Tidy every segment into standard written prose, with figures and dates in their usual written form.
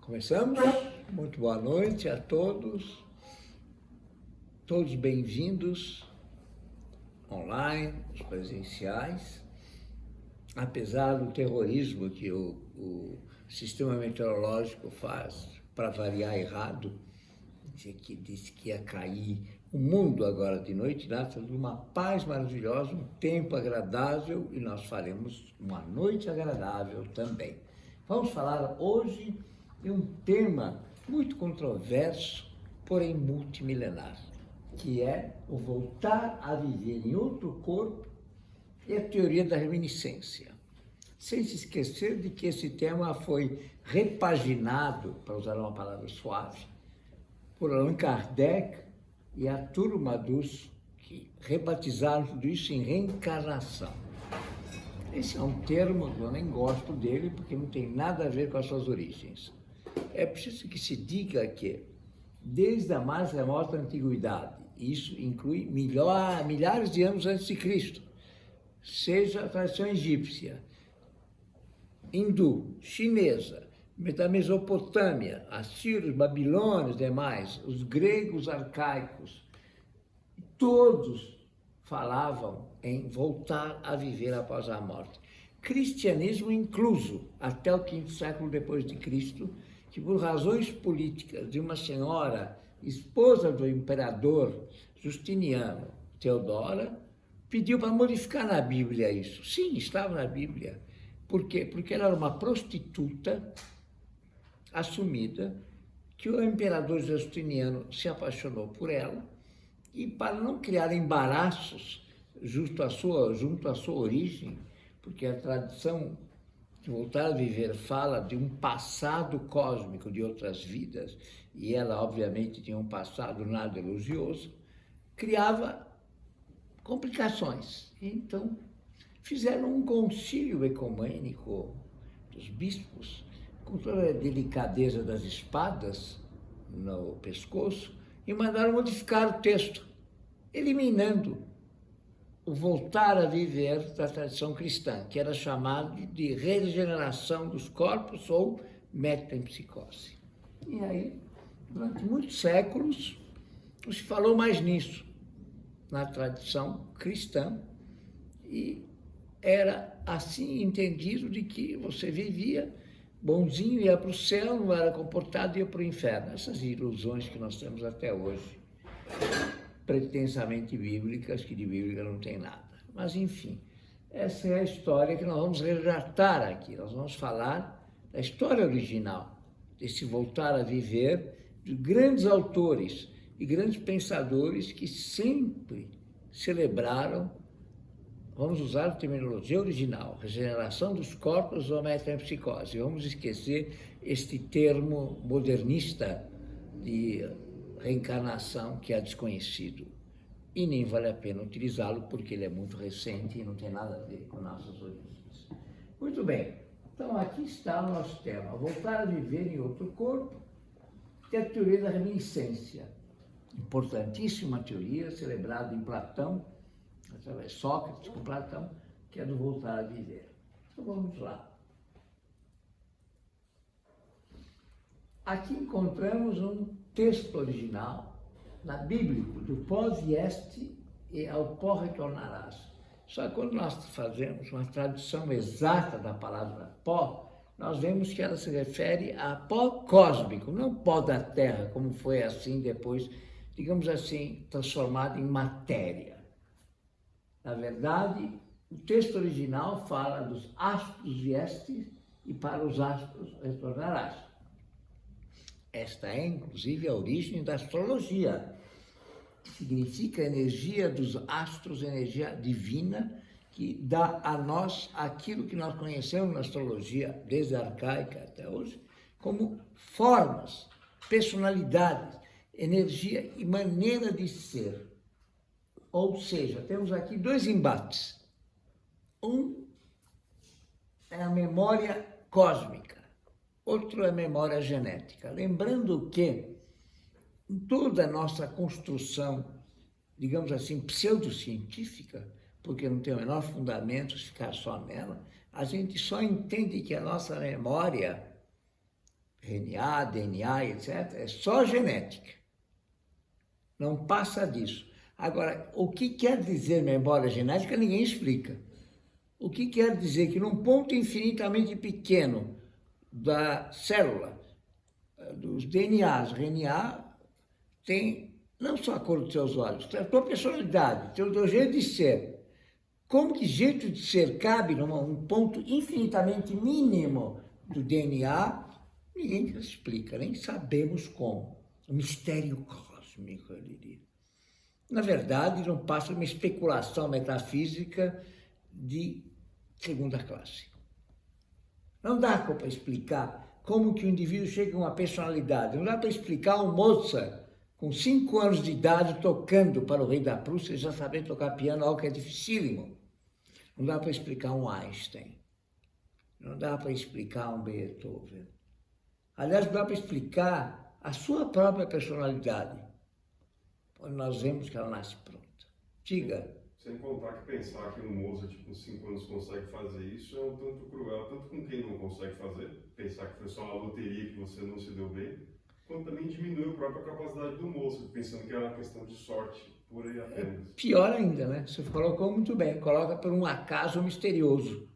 Começamos? Muito boa noite a todos bem-vindos, online, os presenciais. Apesar do terrorismo que o sistema meteorológico faz, para variar errado, que disse que ia cair o mundo agora de noite, nada de uma paz maravilhosa, um tempo agradável, e nós faremos uma noite agradável também. Vamos falar hoje de um tema muito controverso, porém multimilenar, que é o voltar a viver em outro corpo e a teoria da reminiscência. Sem se esquecer de que esse tema foi repaginado, para usar uma palavra suave, por Allan Kardec e a turma dos que rebatizaram tudo isso em reencarnação. Esse é um termo que eu nem gosto dele, porque não tem nada a ver com as suas origens. É preciso que se diga que, desde a mais remota antiguidade, isso inclui milhares de anos antes de Cristo, seja a tradição egípcia, hindu, chinesa, da Mesopotâmia, assírios, babilônios, demais, os gregos arcaicos, todos falavam em voltar a viver após a morte. Cristianismo incluso, até o quinto século depois de Cristo, que por razões políticas de uma senhora, esposa do imperador Justiniano, Teodora, pediu para modificar na Bíblia isso. Sim, estava na Bíblia. Por quê? Porque ela era uma prostituta assumida, que o imperador Justiniano se apaixonou por ela, e para não criar embaraços junto à sua origem, porque a tradição de voltar a viver fala de um passado cósmico de outras vidas, e ela obviamente tinha um passado nada elogioso, criava complicações. Então, fizeram um concílio ecumênico dos bispos, com toda a delicadeza das espadas no pescoço, e mandaram modificar o texto, eliminando o voltar a viver da tradição cristã, que era chamado de regeneração dos corpos ou metempsicose. E aí, durante muitos séculos, não se falou mais nisso na tradição cristã, e era assim entendido de que você vivia bonzinho, ia para o céu, não era comportado, ia para o inferno. Essas ilusões que nós temos até hoje, pretensamente bíblicas, que de bíblica não tem nada. Mas, enfim, essa é a história que nós vamos resgatar aqui. Nós vamos falar da história original, desse voltar a viver de grandes autores e grandes pensadores que sempre celebraram, vamos usar a terminologia original, regeneração dos corpos ou metempsicose. Vamos esquecer este termo modernista de reencarnação que é desconhecido. E nem vale a pena utilizá-lo porque ele é muito recente e não tem nada a ver com nossas origens. Muito bem, então aqui está o nosso tema, voltar a viver em outro corpo, que é a teoria da reminiscência. Importantíssima teoria, celebrada em Platão, através de Sócrates com Platão, que é do voltar a viver. Então vamos lá. Aqui encontramos um texto original, na bíblico, do pó vieste e ao pó retornarás. Só que quando nós fazemos uma tradução exata da palavra pó, nós vemos que ela se refere a pó cósmico, não pó da terra, como foi assim depois, digamos assim, transformado em matéria. Na verdade, o texto original fala dos astros viestes e para os astros retornarás. Esta é, inclusive, a origem da astrologia, que significa a energia dos astros, energia divina, que dá a nós aquilo que nós conhecemos na astrologia, desde a arcaica até hoje, como formas, personalidades, energia e maneira de ser. Ou seja, temos aqui dois embates. Um é a memória cósmica, outro é a memória genética. Lembrando que em toda a nossa construção, digamos assim, pseudocientífica, porque não tem o menor fundamento se ficar só nela, a gente só entende que a nossa memória RNA, DNA, etc., é só genética. Não passa disso. Agora, o que quer dizer memória genética, ninguém explica. O que quer dizer que num ponto infinitamente pequeno da célula, dos DNAs, RNA, tem não só a cor dos seus olhos, tem a tua personalidade, tem o teu jeito de ser. Como que jeito de ser cabe num ponto infinitamente mínimo do DNA, ninguém explica, nem sabemos como. Um mistério cósmico, eu diria. Na verdade, não passa de uma especulação metafísica de segunda classe. Não dá para explicar como que o indivíduo chega a uma personalidade. Não dá para explicar um Mozart com 5 anos de idade tocando para o rei da Prússia, já sabendo tocar piano, algo que é dificílimo. Não dá para explicar um Einstein. Não dá para explicar um Beethoven. Aliás, não dá para explicar a sua própria personalidade. Quando nós vemos que ela nasce pronta. Diga. Sem contar que pensar que um Mozart com 5 anos consegue fazer isso é um tanto cruel, tanto com quem não consegue fazer, pensar que foi só uma loteria que você não se deu bem, quanto também diminui a própria capacidade do Mozart, pensando que é uma questão de sorte, pura e apenas. Pior ainda, né? Você colocou muito bem, coloca por um acaso misterioso.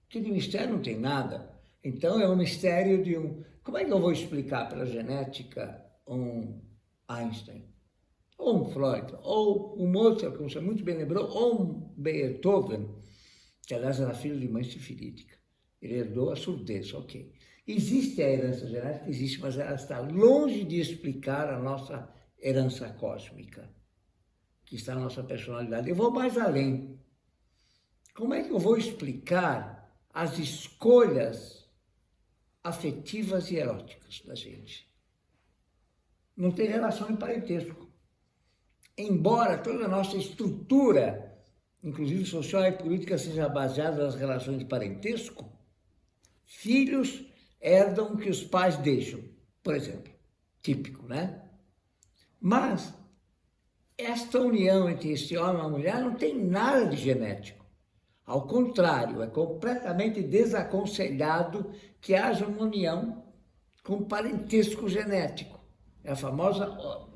Que de mistério não tem nada. Então é um mistério de um... Como é que eu vou explicar pela genética um Einstein? Ou um Freud, ou um Mozart, como você muito bem lembrou, ou um Beethoven, que aliás era filho de mãe sifilítica. Ele herdou a surdez, ok. Existe a herança genética? Existe, mas ela está longe de explicar a nossa herança cósmica, que está na nossa personalidade. Eu vou mais além. Como é que eu vou explicar as escolhas afetivas e eróticas da gente? Não tem relação de parentesco. Embora toda a nossa estrutura, inclusive social e política, seja baseada nas relações de parentesco, filhos herdam o que os pais deixam, por exemplo. Típico, né? Mas esta união entre esse homem e a mulher não tem nada de genético. Ao contrário, é completamente desaconselhado que haja uma união com parentesco genético. É a famosa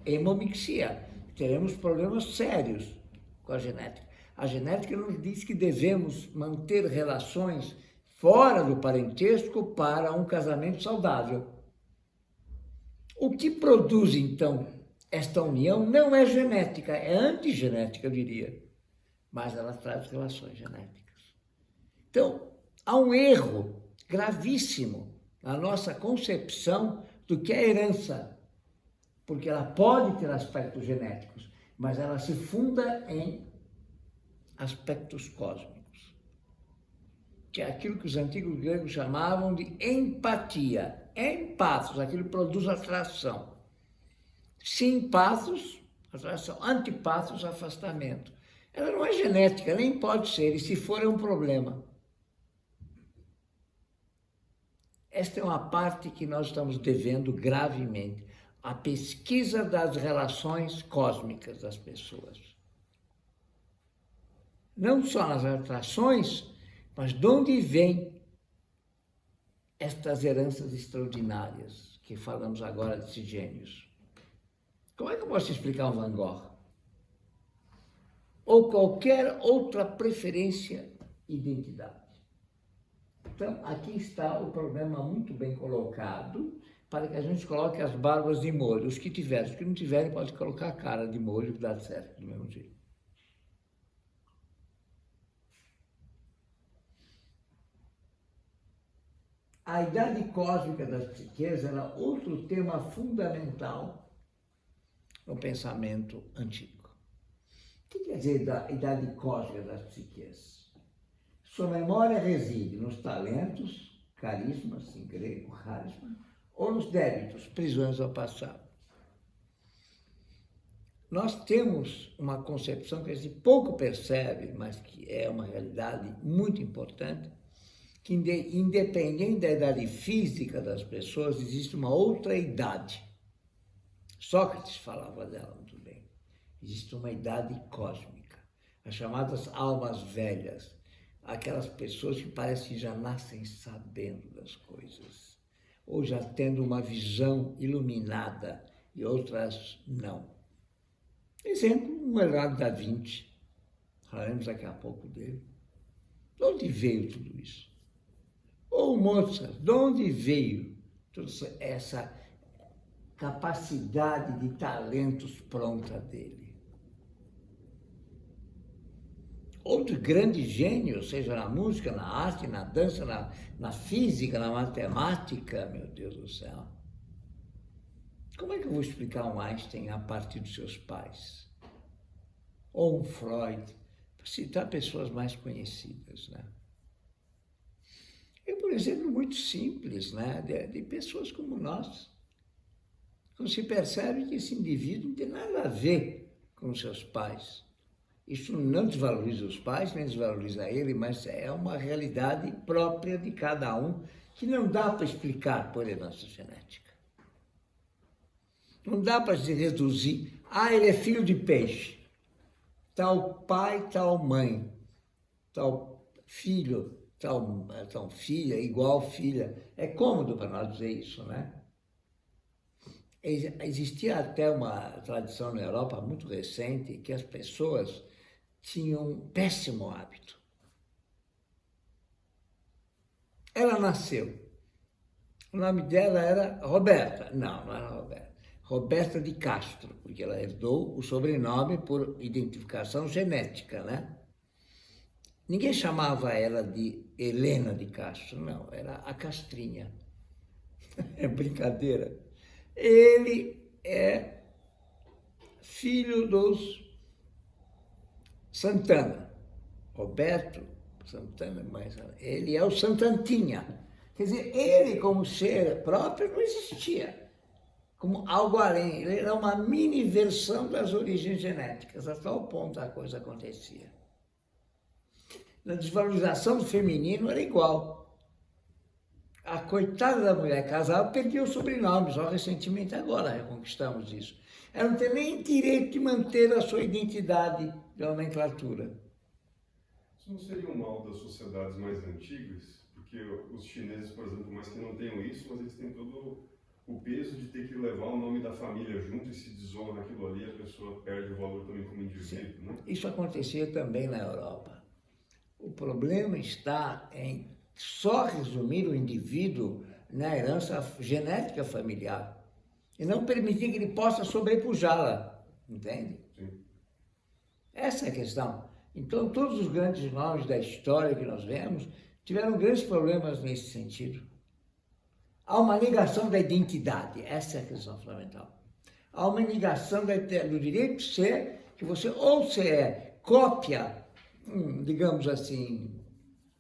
hemomixia. Teremos problemas sérios com a genética. A genética nos diz que devemos manter relações fora do parentesco para um casamento saudável. O que produz, então, esta união não é genética, é antigenética, eu diria, mas ela traz relações genéticas. Então, há um erro gravíssimo na nossa concepção do que é herança, porque ela pode ter aspectos genéticos, mas ela se funda em aspectos cósmicos, que é aquilo que os antigos gregos chamavam de empatia. Empathos, aquilo que produz atração. Simpathos, atração. Antipathos, afastamento. Ela não é genética, nem pode ser, e se for é um problema. Esta é uma parte que nós estamos devendo gravemente. A pesquisa das relações cósmicas das pessoas. Não só nas atrações, mas de onde vêm estas heranças extraordinárias que falamos agora desses gênios. Como é que eu posso explicar um Van Gogh? Ou qualquer outra preferência e identidade. Então, aqui está o problema muito bem colocado, para que a gente coloque as barbas de molho. Os que tiverem, os que não tiverem, pode colocar a cara de molho, que dá certo do mesmo jeito. A idade cósmica das psiques era outro tema fundamental no pensamento antigo. O que quer dizer a idade cósmica das psiques? Sua memória reside nos talentos, carismas, em grego, carisma, ou nos débitos, prisões ao passado. Nós temos uma concepção que a gente pouco percebe, mas que é uma realidade muito importante, que independente da idade física das pessoas, existe uma outra idade. Sócrates falava dela muito bem. Existe uma idade cósmica, as chamadas almas velhas, aquelas pessoas que parecem que já nascem sabendo das coisas. ou já tendo uma visão iluminada e outras não. Exemplo, o Leonardo da Vinci, falaremos daqui a pouco dele. De onde veio tudo isso? Ou Mozart, de onde veio toda essa capacidade de talentos pronta dele? Outro grande gênio, seja na música, na arte, na dança, na física, na matemática, meu Deus do céu. Como é que eu vou explicar um Einstein a partir dos seus pais? Ou um Freud, para citar pessoas mais conhecidas, né? É, por exemplo, muito simples, né? De pessoas como nós. Então se percebe que esse indivíduo não tem nada a ver com os seus pais. Isso não desvaloriza os pais, nem desvaloriza ele, mas é uma realidade própria de cada um que não dá para explicar por herança genética. Não dá para se reduzir. Ah, ele é filho de peixe. Tal pai, tal mãe. Tal filho, tal filha, igual filha. É cômodo para nós dizer isso, né? Existia até uma tradição na Europa muito recente que as pessoas tinham um péssimo hábito. Ela nasceu. O nome dela era Roberta. Não, não era Roberta. Roberta de Castro, porque ela herdou o sobrenome por identificação genética, né? Ninguém chamava ela de Helena de Castro, não, era a Castrinha. É brincadeira. Ele é filho dos Santana. Roberto Santana, mas ele é o Santantinha. Quer dizer, ele como ser próprio não existia. Como algo além, ele era uma mini versão das origens genéticas, a tal ponto a coisa acontecia. Na desvalorização do feminino era igual. A coitada da mulher casada perdia o sobrenome, só recentemente agora reconquistamos isso. Ela não tem nem direito de manter a sua identidade de nomenclatura. Isso não seria um mal das sociedades mais antigas? Porque os chineses, por exemplo, mais que não tenham isso, mas eles têm todo o peso de ter que levar o nome da família junto e se desonra naquilo ali, a pessoa perde o valor também como indivíduo, né? Isso acontecia também na Europa. O problema está em só resumir o indivíduo na herança genética familiar e não permitir que ele possa sobrepujá-la, entende? Sim. Essa é a questão. Então, todos os grandes nomes da história que nós vemos tiveram grandes problemas nesse sentido. Há uma negação da identidade, essa é a questão fundamental. Há uma negação do direito de ser, que você é cópia, digamos assim,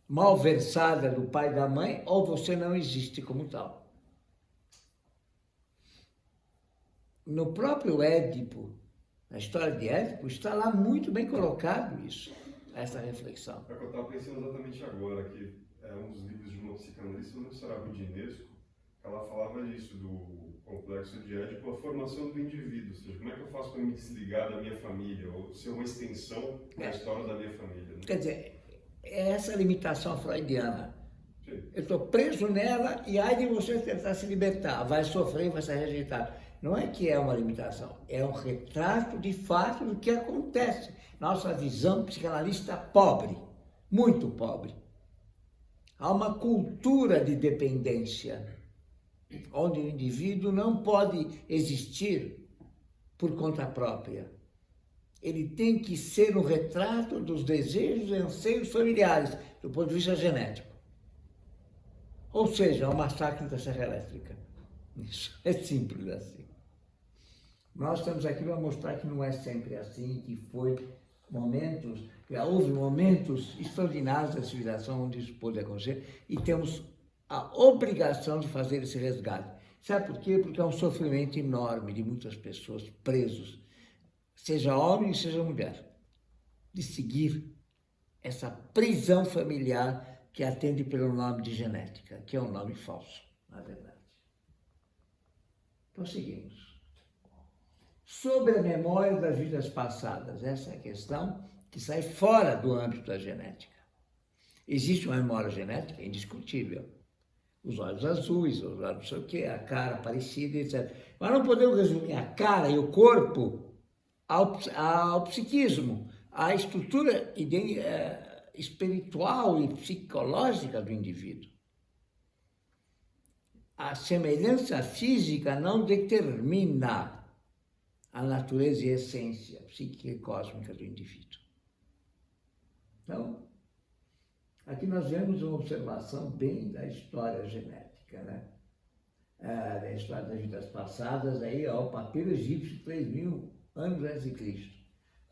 malversada do pai e da mãe, ou você não existe como tal. No próprio Édipo, na história de Édipo, está lá muito bem colocado isso, essa reflexão. É o que eu estava pensando exatamente agora, que é um dos livros de uma psicanalista, não será Budinesco, ela falava disso, do complexo de Édipo, a formação do indivíduo, ou seja, como é que eu faço para me desligar da minha família, ou ser uma extensão da história da minha família. Né? Quer dizer, é essa limitação freudiana. Sim. Eu estou preso nela e aí de você tentar se libertar, vai sofrer, vai ser rejeitado. Não é que é uma limitação, é um retrato de fato do que acontece. Nossa visão psicanalista pobre, muito pobre. Há uma cultura de dependência, onde o indivíduo não pode existir por conta própria. Ele tem que ser um retrato dos desejos e anseios familiares, do ponto de vista genético. Ou seja, é um massacre da Serra Elétrica. Isso é simples assim. Nós estamos aqui para mostrar que não é sempre assim, que houve momentos extraordinários da civilização onde isso pôde acontecer e temos a obrigação de fazer esse resgate. Sabe por quê? Porque é um sofrimento enorme de muitas pessoas presos, seja homem, seja mulher, de seguir essa prisão familiar que atende pelo nome de genética, que é um nome falso, na verdade. Prosseguimos. Sobre a memória das vidas passadas, essa é a questão que sai fora do âmbito da genética. Existe uma memória genética indiscutível. os olhos azuis, os olhos não sei o quê, a cara parecida, etc. Mas não podemos resumir a cara e o corpo ao psiquismo, à estrutura espiritual e psicológica do indivíduo. A semelhança física não determina a natureza e a essência psíquica e cósmica do indivíduo. Então, aqui nós vemos uma observação bem da história genética, né? Da história das vidas passadas, aí, ó, o papiro egípcio, 3.000 anos antes de Cristo.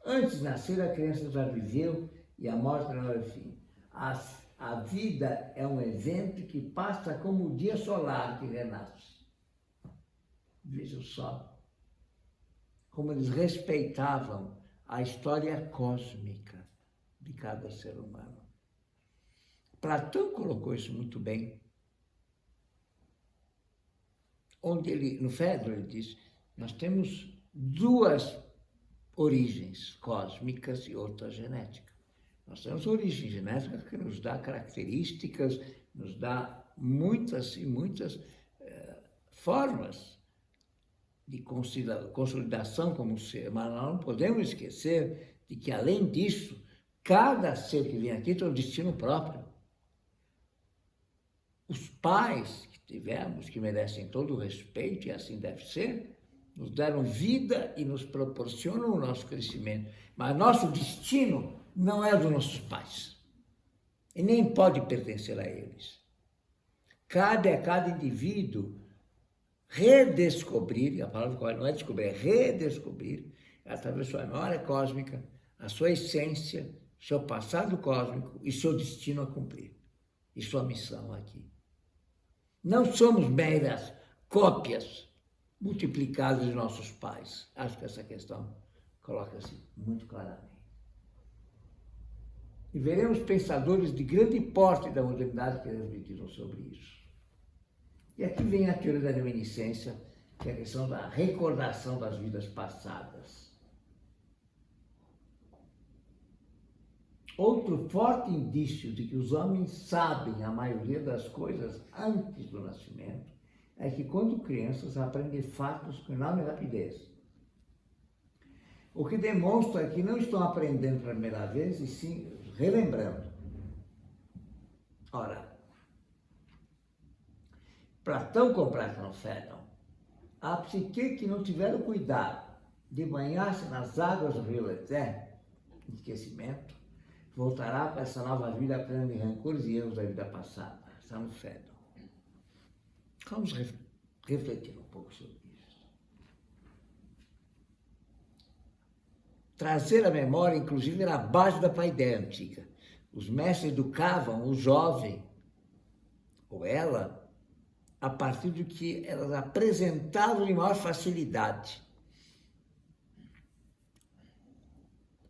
Antes de nascer, a criança já viveu e a morte não é o fim. A vida é um evento que passa como o dia solar que renasce. Veja só como eles respeitavam a história cósmica de cada ser humano. Platão colocou isso muito bem, onde ele, no Fedro, ele diz, nós temos duas origens cósmicas e outra genética. Nós temos a origem genética que nos dá características, nos dá muitas e muitas formas de consolidação como ser, mas nós não podemos esquecer de que, além disso, cada ser que vem aqui tem um destino próprio. Os pais que tivemos, que merecem todo o respeito, e assim deve ser, nos deram vida e nos proporcionam o nosso crescimento. Mas nosso destino não é dos nossos pais. E nem pode pertencer a eles. Cabe a cada indivíduo redescobrir, e a palavra não é descobrir, é redescobrir, através da sua memória cósmica, a sua essência, seu passado cósmico e seu destino a cumprir. E sua missão aqui. Não somos meras cópias multiplicadas de nossos pais. Acho que essa questão coloca-se muito claramente. E veremos pensadores de grande porte da modernidade que refletiram sobre isso. E aqui vem a teoria da reminiscência, que é a questão da recordação das vidas passadas. Outro forte indício de que os homens sabem a maioria das coisas antes do nascimento é que, quando crianças, aprendem fatos com enorme rapidez. O que demonstra que não estão aprendendo pela primeira vez, e sim relembrando. Ora, Platão completa no Fédon, a psique que não tiver o cuidado de banhar-se nas águas do rio Eté, de esquecimento, voltará para essa nova vida plena de rancores e erros da vida passada. Está no Fédon. Vamos refletir um pouco sobre isso. Trazer a memória, inclusive, era a base da paideia antiga. Os mestres educavam o jovem, ou ela, a partir do que elas apresentavam de maior facilidade.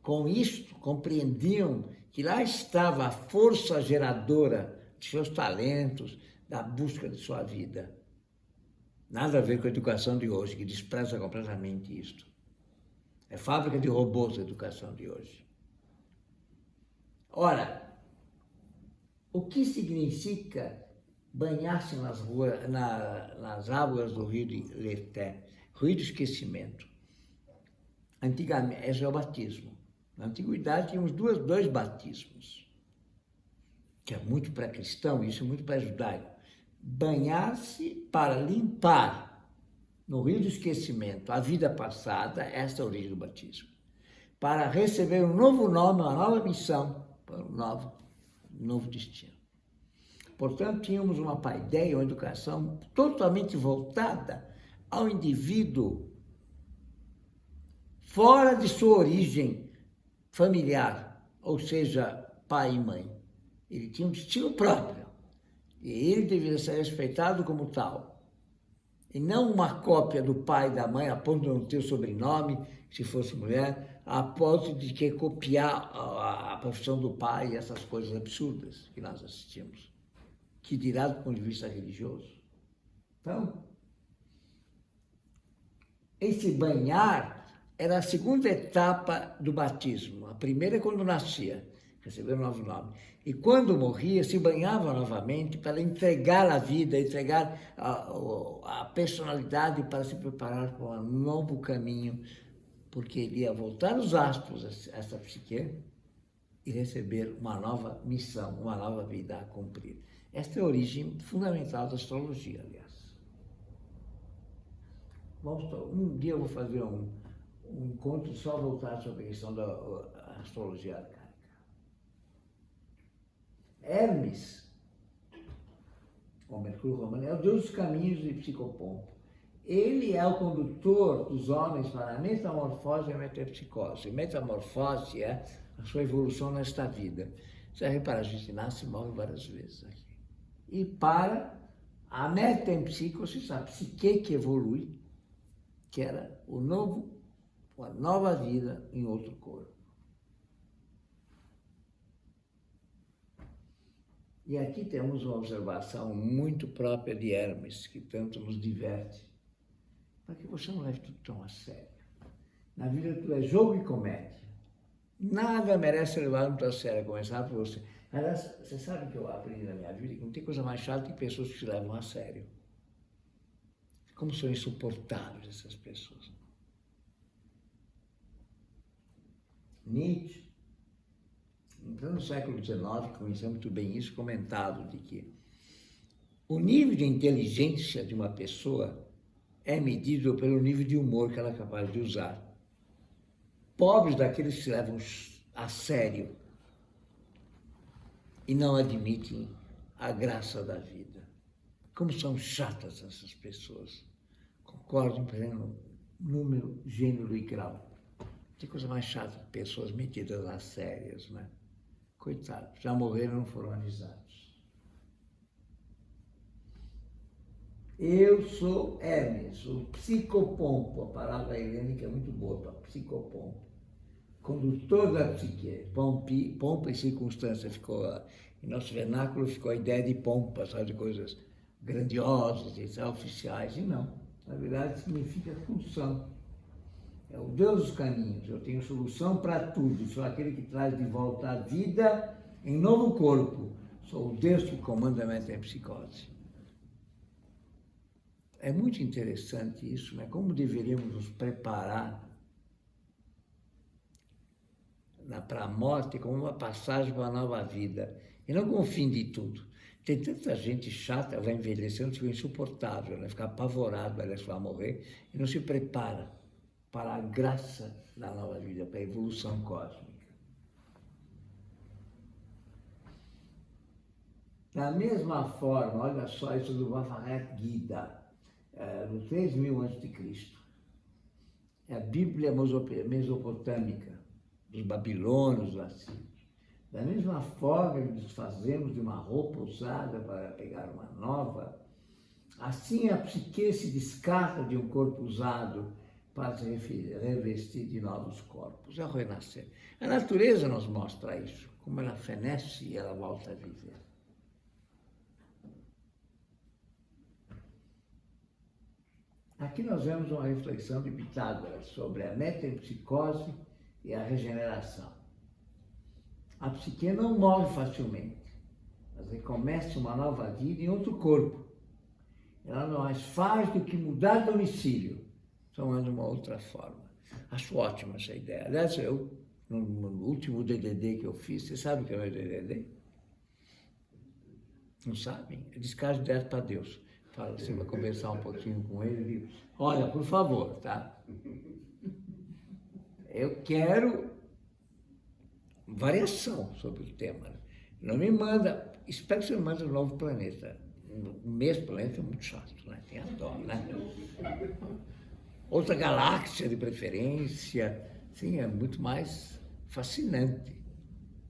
Com isto, compreendiam que lá estava a força geradora de seus talentos, da busca de sua vida. Nada a ver com a educação de hoje, que despreza completamente isto. É fábrica de robôs a educação de hoje. Ora, o que significa banhar-se nas águas do rio de Leté, rio de esquecimento? Antigamente, esse é o batismo. Na antiguidade tínhamos dois batismos, que é muito pré-cristão, isso é muito pré-judaico. Banhar-se para limpar no rio do esquecimento a vida passada, essa é a origem do batismo. Para receber um novo nome, uma nova missão, para um novo destino. Portanto, tínhamos uma paideia, uma educação totalmente voltada ao indivíduo fora de sua origem familiar, ou seja, pai e mãe. Ele tinha um destino próprio e ele deveria ser respeitado como tal. E não uma cópia do pai e da mãe, a ponto de não ter o sobrenome, se fosse mulher, a ponto de que copiar a profissão do pai e essas coisas absurdas que nós assistimos. Que dirá do ponto de vista religioso. Então, esse banhar era a segunda etapa do batismo. A primeira é quando nascia. recebeu um novo nome. E quando morria, se banhava novamente para entregar a vida, entregar a personalidade para se preparar para um novo caminho, porque ele ia voltar os astros, essa psique, e receber uma nova missão, uma nova vida a cumprir. Esta é a origem fundamental da astrologia, aliás. Um dia eu vou fazer um encontro só voltado sobre a questão da astrologia arcaica. Hermes, o Mercúrio romano, é o deus dos caminhos de Psicopompo. Ele é o condutor dos homens para a metamorfose e a metapsicose. Metamorfose é a sua evolução nesta vida. Você vai reparar, a gente nasce e morre várias vezes aqui. E para a metempsicose, a psique que evolui, que era uma nova vida em outro corpo. E aqui temos uma observação muito própria de Hermes, que tanto nos diverte, para que você não leve tudo tão a sério. Na vida tudo é jogo e comédia. Nada merece ser levado muito a sério, a começar por você. Aliás, você sabe que eu aprendi na minha vida que não tem coisa mais chata que pessoas que se levam a sério. Como são insuportáveis essas pessoas. Nietzsche, então, no século XIX, conhecemos muito bem isso, comentado de que o nível de inteligência de uma pessoa é medido pelo nível de humor que ela é capaz de usar. Pobres daqueles que se levam a sério e não admitem a graça da vida. Como são chatas essas pessoas. Concordo em pleno número, gênero e grau. Tem coisa mais chata que pessoas metidas a sérias, né? Coitados, já morreram e não foram avisados. Eu sou Hermes, o psicopompo, a palavra helênica é muito boa para psicopompo. Condutor da psique, pompa e circunstância ficou, em nosso vernáculo ficou a ideia de pompa, sabe, de coisas grandiosas, oficiais, e não. Na verdade, significa função. É o Deus dos caminhos, eu tenho solução para tudo, sou aquele que traz de volta a vida em novo corpo, sou o Deus que comanda a metempsicose. É muito interessante isso, né? Como deveríamos nos preparar para a morte como uma passagem para a nova vida, e não como o fim de tudo. Tem tanta gente chata, vai envelhecendo, fica insuportável, né? Fica apavorado, vai morrer, e não se prepara para a graça da nova vida, para a evolução cósmica. Da mesma forma, olha só isso do Bhagavad Gita, no 3000 a.C. É a Bíblia mesopotâmica, dos babilônios, dos assírios. Da mesma forma que nos fazemos de uma roupa usada para pegar uma nova, assim a psique se descarta de um corpo usado para se revestir de novos corpos, é o renascer. A natureza nos mostra isso, como ela fenece e ela volta a viver. Aqui nós vemos uma reflexão de Pitágoras sobre a metempsicose e a regeneração. A psique não morre facilmente, mas recomeça uma nova vida em outro corpo. Ela não mais faz do que mudar de domicílio, tomando uma outra forma. Acho ótima essa ideia. Aliás, eu, no último DDD que eu fiz, você sabe o que é o meu DDD? Não sabem? É descarga direto para Deus. Fala, você vai conversar um pouquinho com ele e diz, olha, por favor, tá? Eu quero variação sobre o tema. Não me manda, espero que você me mande um novo planeta. O mesmo planeta é muito chato, né? Tem a dó, né? Outra galáxia de preferência, sim, é muito mais fascinante.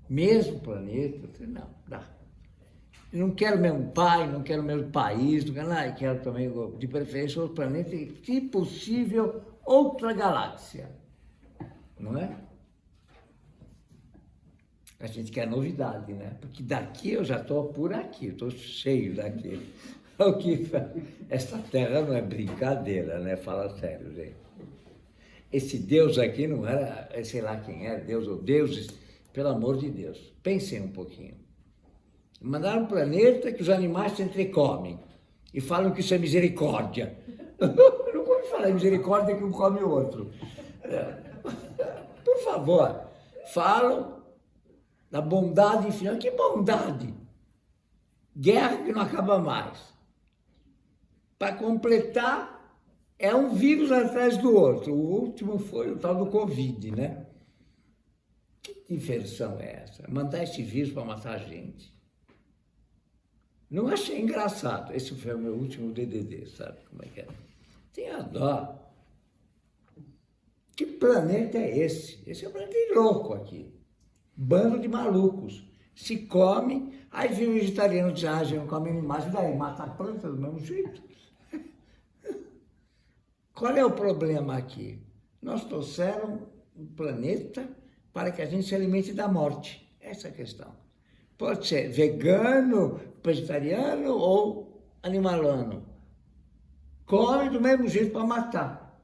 Mesmo planeta, não, dá. Eu não quero mesmo pai, não quero mesmo país, não quero nada, quero também, de preferência, outro planeta e, se possível, outra galáxia. Não é? A gente quer novidade, né? Porque daqui eu já estou por aqui, eu estou cheio daqui. Essa terra não é brincadeira, né? Fala sério, gente. Esse Deus aqui não era, sei lá quem é, Deus ou deuses, pelo amor de Deus, pensem um pouquinho. Mandaram um planeta que os animais se entrecomem e falam que isso é misericórdia. Não pode falar misericórdia que um come o outro. Por favor, falam da bondade infinita. Que bondade! Guerra que não acaba mais. Para completar, é um vírus atrás do outro. O último foi o tal do Covid, né? Que diversão é essa? Mandar esse vírus para matar a gente. Não achei engraçado. Esse foi o meu último DDD, sabe como é que é? Tenha dó. Que planeta é esse? Esse é um planeta louco aqui. Bando de malucos. Se come, aí vem o vegetariano diz, a gente não come animais, e daí mata a planta do mesmo jeito. Qual é o problema aqui? Nós trouxeram um planeta para que a gente se alimente da morte. Essa é a questão. Pode ser vegano, vegetariano ou animalano. Come do mesmo jeito para matar.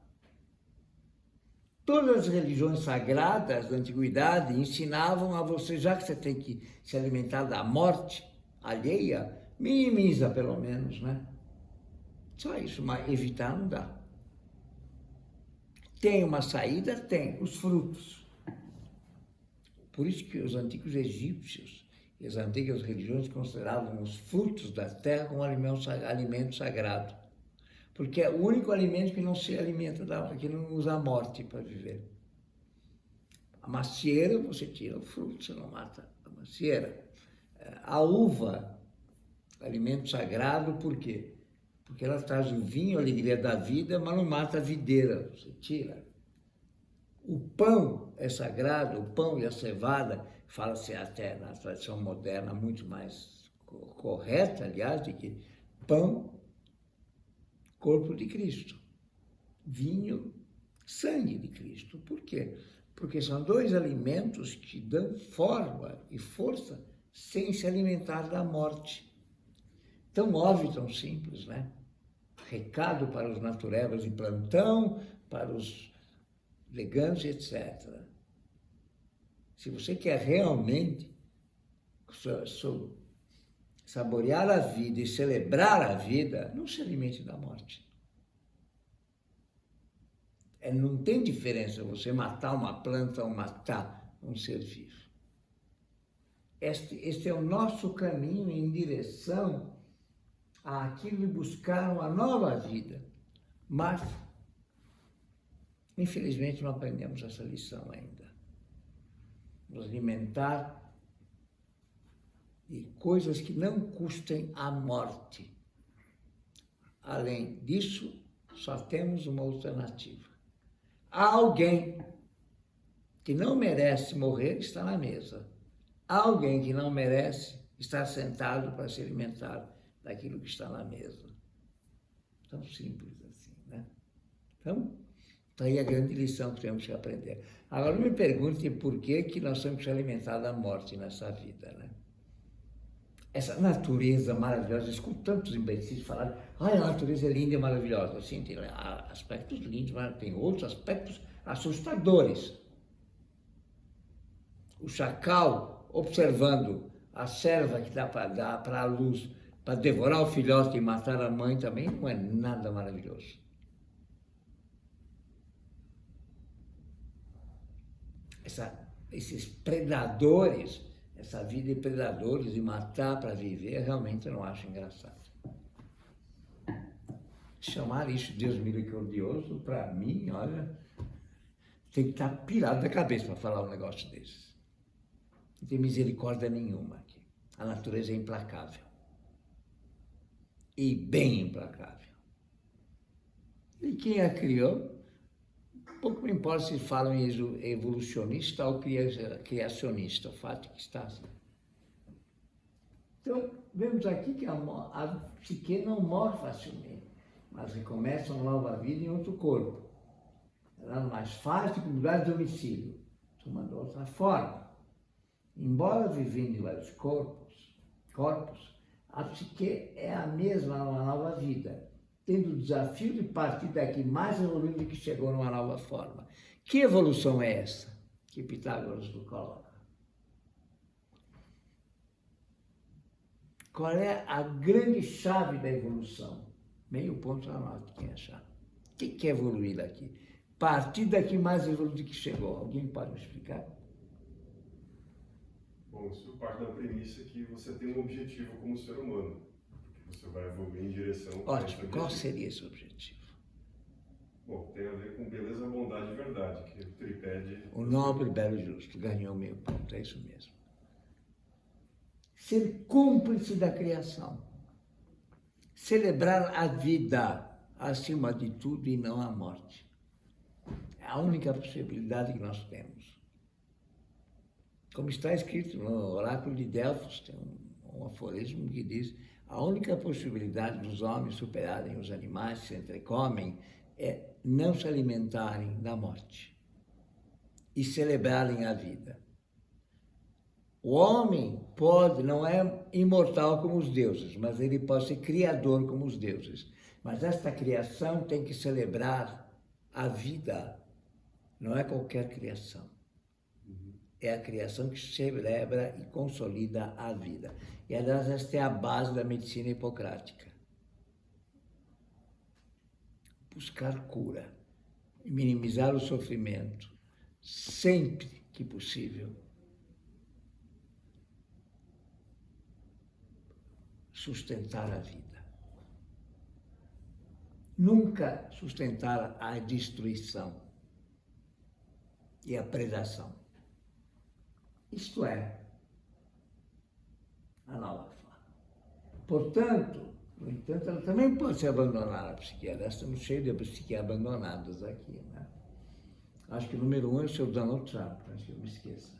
Todas as religiões sagradas da antiguidade ensinavam a você, já que você tem que se alimentar da morte alheia, minimiza pelo menos, né? Só isso, mas evitar não dá. Tem uma saída? Tem, os frutos. Por isso que os antigos egípcios e as antigas religiões consideravam os frutos da terra como alimento sagrado. Porque é o único alimento que não se alimenta, que não usa a morte para viver. A macieira, você tira o fruto, você não mata a macieira. A uva, alimento sagrado, por quê? Porque ela traz o vinho, a alegria da vida, mas não mata a videira, você tira. O pão é sagrado, o pão e a cevada, fala-se até na tradição moderna muito mais correta, aliás, de que pão, corpo de Cristo, vinho, sangue de Cristo. Por quê? Porque são dois alimentos que dão forma e força sem se alimentar da morte. Tão óbvio, tão simples, né? Recado para os naturebas de plantão, para os veganos, etc. Se você quer realmente saborear a vida e celebrar a vida, não se alimente da morte. Não tem diferença você matar uma planta ou matar um ser vivo. Este é o nosso caminho em direção àquilo de buscar uma nova vida. Mas, infelizmente, não aprendemos essa lição ainda. Nos alimentar de coisas que não custem a morte. Além disso, só temos uma alternativa. Há alguém que não merece morrer, está na mesa. Há alguém que não merece estar sentado para se alimentar daquilo que está na mesa. Tão simples assim, né? Então, está aí a grande lição que temos que aprender. Agora, não me pergunte por que nós temos que se alimentar da morte nessa vida, né? Essa natureza maravilhosa, eu escuto tantos imbecis falarem, a natureza é linda e maravilhosa. Sim, tem aspectos lindos, mas tem outros aspectos assustadores. O chacal observando a serva que dá para a luz, para devorar o filhote e matar a mãe também, não é nada maravilhoso. Esses predadores, essa vida de predadores, de matar para viver, realmente eu não acho engraçado. Chamar isso de Deus misericordioso, para mim, olha, tem que estar pirado da cabeça para falar um negócio desses. Não tem misericórdia nenhuma aqui. A natureza é implacável. E bem implacável. E quem a criou, pouco me importa se falam em evolucionista ou criacionista, o fato é que está assim. Então, vemos aqui que a psique não morre facilmente, mas recomeça uma nova vida em outro corpo. Ela é mais fácil que mudar de domicílio, tomando outra forma. Embora vivendo em vários corpos, a psique é a mesma numa nova vida, tendo o desafio de partir daqui mais evoluído do que chegou numa nova forma. Que evolução é essa que Pitágoras nos coloca? Qual é a grande chave da evolução? Meio ponto na nota, quem achar. O que é evoluir daqui? Partir daqui mais evoluído que chegou. Alguém pode me explicar? Bom, isso parte da premissa que você tem um objetivo como ser humano, que você vai evoluir em direção a esse Ótimo. Qual objetivo. seria esse objetivo? Bom, tem a ver com beleza, bondade e verdade, que é o tripé de... O nobre, belo e justo. Ganhou meio ponto, é isso mesmo. Ser cúmplice da criação. Celebrar a vida acima de tudo e não a morte. É a única possibilidade que nós temos. Como está escrito no Oráculo de Delfos, tem um aforismo que diz: a única possibilidade dos homens superarem os animais que se entrecomem é não se alimentarem da morte e celebrarem a vida. O homem não é imortal como os deuses, mas ele pode ser criador como os deuses. Mas esta criação tem que celebrar a vida, não é qualquer criação. É a criação que celebra e consolida a vida. E, aliás, esta é a base da medicina hipocrática. Buscar cura, minimizar o sofrimento, sempre que possível. Sustentar a vida. Nunca sustentar a destruição e a predação. Isto é a nova forma. Portanto, no entanto, ela também pode ser abandonada, a psiquiatra. Estamos cheios de psiquiatras abandonadas aqui, né? Acho que o número 1 é o seu Donald Trump, acho que eu me esqueça.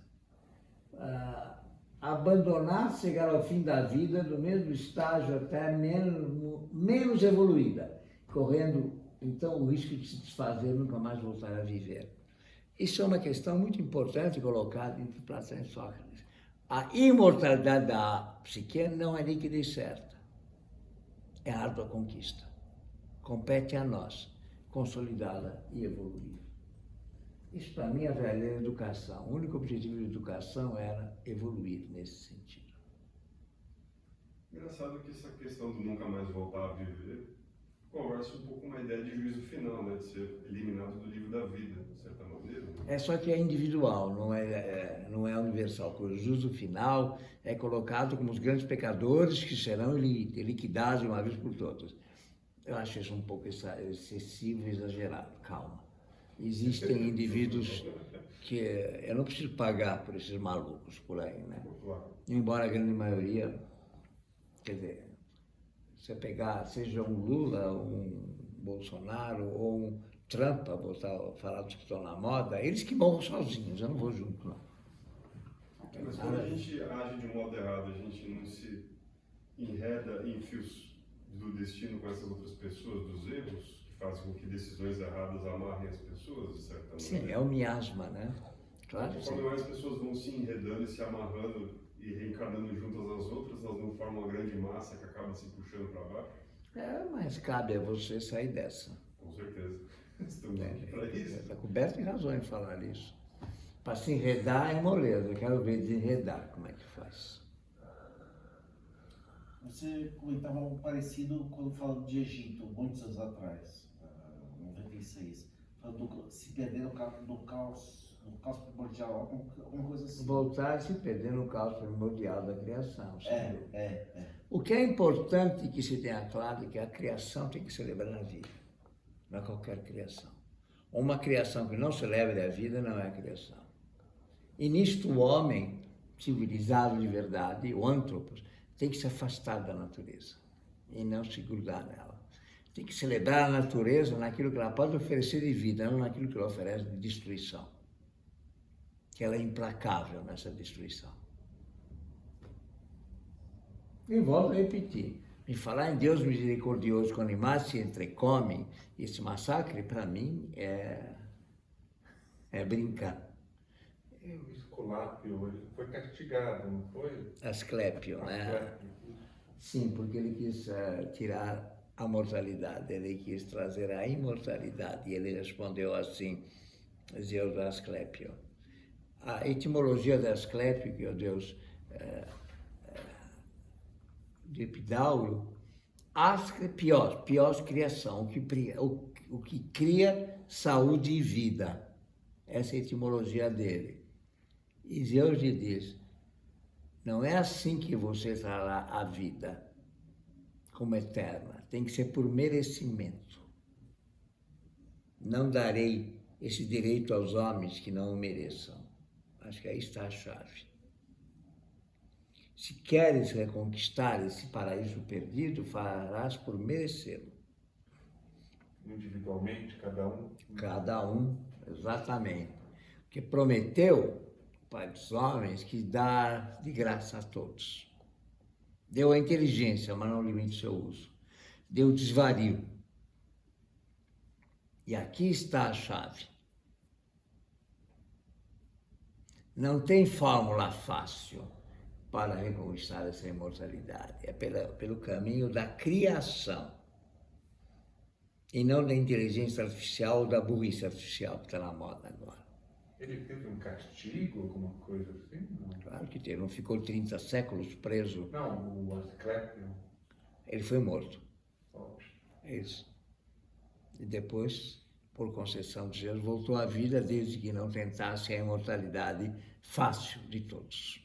Abandonar, chegar ao fim da vida do mesmo estágio até menos evoluída, correndo, então, o risco de se desfazer e nunca mais voltar a viver. Isso é uma questão muito importante colocada entre Platão e Sócrates. A imortalidade da psique não é líquida e certa. É árdua conquista. Compete a nós consolidá-la e evoluir. Isso, para mim, é a verdadeira educação. O único objetivo da educação era evoluir nesse sentido. Engraçado que essa questão do nunca mais voltar a viver conversa um pouco com uma ideia de juízo final, né? De ser eliminado do livro da vida, de certa maneira. Né? É só que é individual, não é universal. O juízo final é colocado como os grandes pecadores que serão liquidados de uma vez por todas. Eu acho isso um pouco excessivo e exagerado. Calma. Existem indivíduos que eu não preciso pagar por esses malucos por aí, né? Embora a grande maioria, quer dizer, você pegar, seja um Lula, um Bolsonaro ou um Trump, para falar dos que estão na moda, eles que morram sozinhos, eu não vou junto, não. Mas quando a gente age de um modo errado, a gente não se enreda em fios do destino com essas outras pessoas, dos erros, que fazem com que decisões erradas amarrem as pessoas, de certa maneira? Sim, é o miasma, né? Claro que sim. Conforme mais pessoas vão se enredando e se amarrando e reencarnando juntas às outras, elas não formam uma grande massa que acaba se puxando para baixo? Mas cabe a você sair dessa. Com certeza. Estamos aqui para isso. Está coberto de razões em falar isso. Para se enredar é moleza, eu quero ver desenredar como é que faz. Você comentava algo parecido quando falava de Egito, muitos anos atrás, 96, falando se perder no caos primordial, alguma coisa assim. Voltar a se perder no caos primordial da criação. É. O que é importante que se tenha claro é que a criação tem que celebrar a vida, não é qualquer criação. Uma criação que não celebre a vida não é criação. E nisto o homem civilizado de verdade, o antropos, tem que se afastar da natureza e não se grudar nela. Tem que celebrar a natureza naquilo que ela pode oferecer de vida, não naquilo que ela oferece de destruição. Que ela é implacável nessa destruição. E volto a repetir, me falar em Deus misericordioso com animais se entrecomem, esse massacre, para mim, é brincar. O Esculápio, ele foi castigado, não foi? Asclépio, né? Sim, porque ele quis tirar a mortalidade, ele quis trazer a imortalidade, e ele respondeu assim, Zeus Asclépio. A etimologia de Asclépio, que é o deus de Epidauro, ascre pios criação, o que cria saúde e vida. Essa é a etimologia dele. E Zeus lhe diz, não é assim que você trará a vida como eterna, tem que ser por merecimento. Não darei esse direito aos homens que não o mereçam. Acho que aí está a chave. Se queres reconquistar esse paraíso perdido, farás por merecê-lo. Individualmente, cada um. Cada um, exatamente. Porque prometeu, Pai dos homens, que dá de graça a todos. Deu a inteligência, mas não limite o seu uso. Deu o desvario. E aqui está a chave. Não tem fórmula fácil para reconquistar essa imortalidade. É pelo caminho da criação. E não da inteligência artificial ou da burrice artificial que está na moda agora. Ele teve um castigo, alguma coisa assim? Não, Claro que teve, não ficou 30 séculos preso. não o Asclepio. Ele foi morto. Óbvio. É isso. E depois, por concessão de Deus, voltou à vida desde que não tentasse a imortalidade fácil de todos.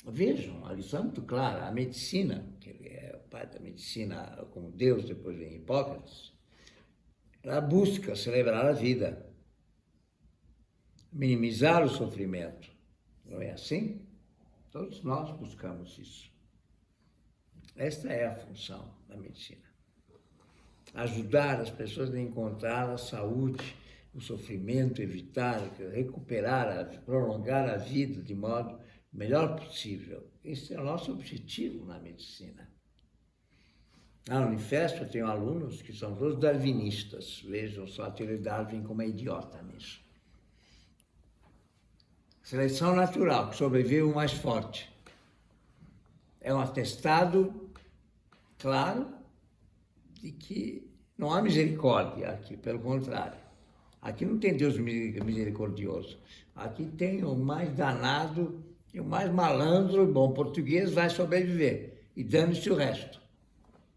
Vejam, a lição é muito clara. A medicina, que ele é o pai da medicina como Deus, depois vem Hipócrates, ela busca celebrar a vida, minimizar o sofrimento. Não é assim? Todos nós buscamos isso. Esta é a função da medicina. Ajudar as pessoas a encontrar a saúde, o sofrimento, evitar, recuperar, prolongar a vida de modo melhor possível. Esse é o nosso objetivo na medicina. Na Unifesp eu tenho alunos que são todos darwinistas. Vejam só a teoria de Darwin como é idiota nisso. Seleção natural, que sobrevive o mais forte. É um atestado claro de que não há misericórdia aqui, pelo contrário. Aqui não tem Deus misericordioso. Aqui tem o mais danado e o mais malandro, bom português, vai sobreviver. E dane-se o resto.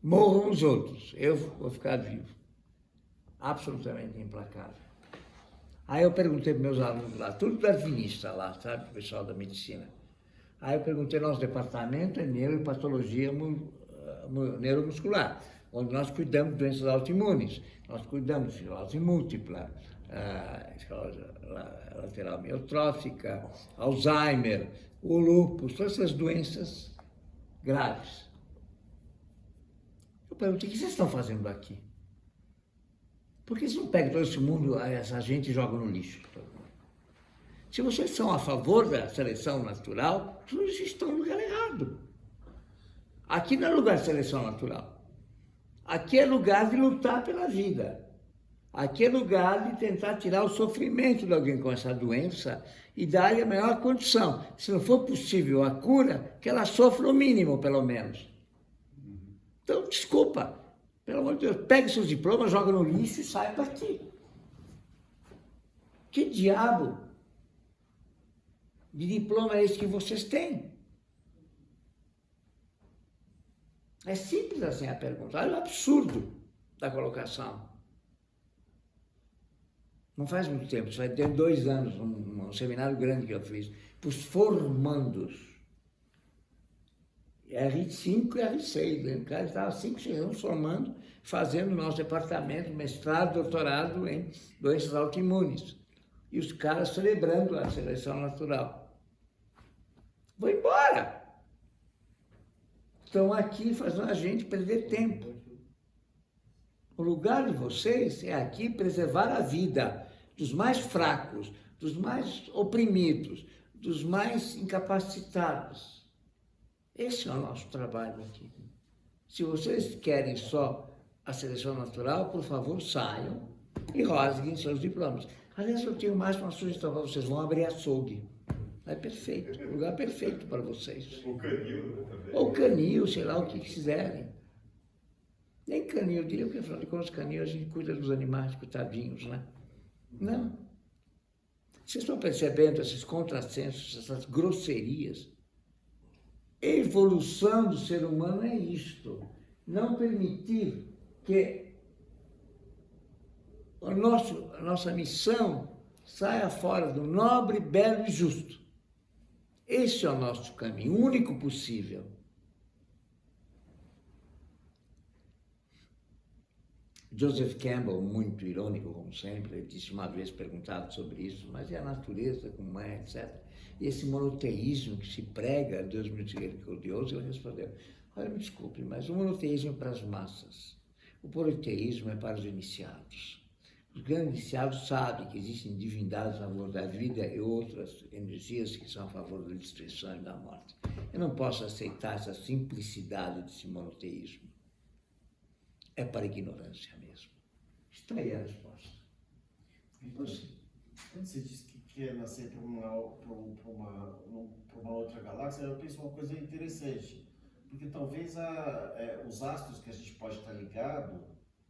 Morram os outros. Eu vou ficar vivo. Absolutamente implacável. Aí eu perguntei para meus alunos lá, tudo darwinista lá, sabe, o pessoal da medicina. Aí eu perguntei, nosso departamento é neuropatologia neuromuscular, onde nós cuidamos de doenças autoimunes, nós cuidamos de esclerose múltipla, esclerose lateral amiotrófica, Alzheimer, o lúpus, todas essas doenças graves. Eu perguntei, o que vocês estão fazendo aqui? Por que vocês não pegam todo esse mundo, essa gente e jogam no lixo? Se vocês são a favor da seleção natural, vocês estão no lugar errado. Aqui não é lugar de seleção natural. Aqui é lugar de lutar pela vida. Aqui é lugar de tentar tirar o sofrimento de alguém com essa doença e dar-lhe a melhor condição. Se não for possível a cura, que ela sofra o mínimo, pelo menos. Então, desculpa. Pelo amor de Deus, pegue seus diplomas, joga no lixo e sai daqui. Que diabo de diploma é esse que vocês têm? É simples assim a pergunta. Olha o absurdo da colocação. Não faz muito tempo, isso vai ter 2 anos, um seminário grande que eu fiz, para os formandos. R5 e R6, né? O cara estava 5, 6 anos formando, fazendo o nosso departamento, mestrado, doutorado em doenças autoimunes. E os caras celebrando a seleção natural. Vou embora! Estão aqui fazendo a gente perder tempo. O lugar de vocês é aqui preservar a vida dos mais fracos, dos mais oprimidos, dos mais incapacitados. Esse é o nosso trabalho aqui. Se vocês querem só a seleção natural, por favor, saiam e rasguem seus diplomas. Aliás, eu tenho mais uma sugestão para vocês. Vão abrir açougue. É perfeito. Lugar perfeito para vocês. O canil, né, também. Ou canil, sei lá o que quiserem. Nem canil, eu diria que, afinal de contas, canil a gente cuida dos animais, coitadinhos, né? Não. Vocês estão percebendo esses contrassensos, essas grosserias? evolução do ser humano é isto. Não permitir que a nossa missão saia fora do nobre, belo e justo. Esse é o nosso caminho, o único possível. Joseph Campbell, muito irônico, como sempre, ele disse uma vez perguntado sobre isso, mas e a natureza, como é, etc. E esse monoteísmo que se prega, Deus misericordioso, ele respondeu, olha, me desculpe, mas o monoteísmo é para as massas, o politeísmo é para os iniciados. Os grandes iniciados sabem que existem divindades a favor da vida e outras energias que são a favor da destruição e da morte. Eu não posso aceitar essa simplicidade desse monoteísmo. É para a ignorância mesmo. Está aí a resposta. Quando você diz que quer nascer para uma outra galáxia, eu penso uma coisa interessante. Porque talvez os astros que a gente pode estar ligado,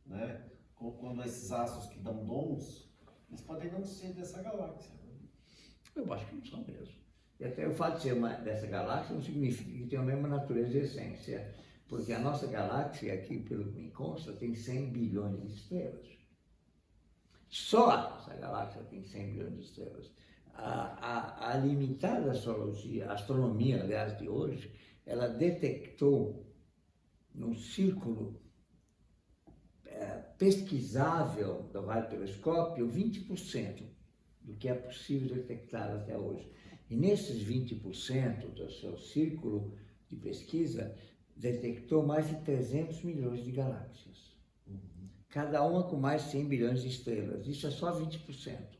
né, quando esses astros que dão dons, eles podem não ser dessa galáxia. Né? Eu acho que não são mesmo. E até o fato de ser dessa galáxia não significa que tem a mesma natureza e essência. Porque a nossa galáxia, aqui, pelo que me consta, tem 100 bilhões de estrelas. Só a nossa galáxia tem 100 bilhões de estrelas. A limitada astrologia, a astronomia, aliás, de hoje, ela detectou num círculo pesquisável do radiotelescópio 20% do que é possível detectar até hoje. E nesses 20% do seu círculo de pesquisa, detectou mais de 300 milhões de galáxias. Cada uma com mais de 100 bilhões de estrelas. Isso é só 20%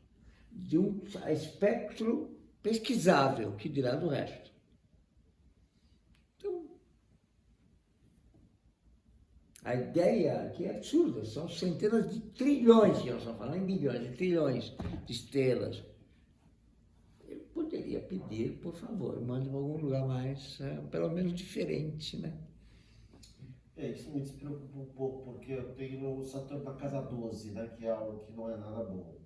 de um espectro pesquisável, que dirá do resto. Então, a ideia aqui é absurda. São centenas de trilhões, que nós estamos falando em bilhões, de trilhões de estrelas. Eu poderia pedir, por favor, mande para algum lugar mais, pelo menos diferente, né? Isso me despreocupa um pouco, porque eu tenho o Saturno na casa 12, né, que é algo que não é nada bom.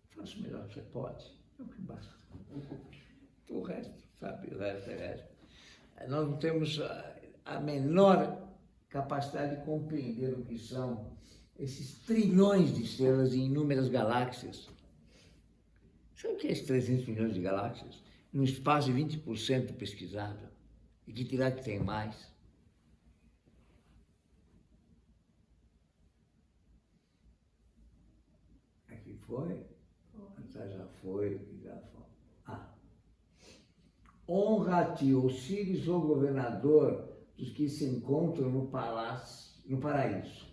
Faça o melhor que você pode, é o que basta. O resto, sabe, o resto é resto. Nós não temos a menor capacidade de compreender o que são esses trilhões de estrelas em inúmeras galáxias. Sabe o que é esses 300 milhões de galáxias? Num espaço de 20% pesquisável. E que dirá que tem mais? Aqui foi? Já foi. Honra-te, Osíris, o governador dos que se encontram no paraíso.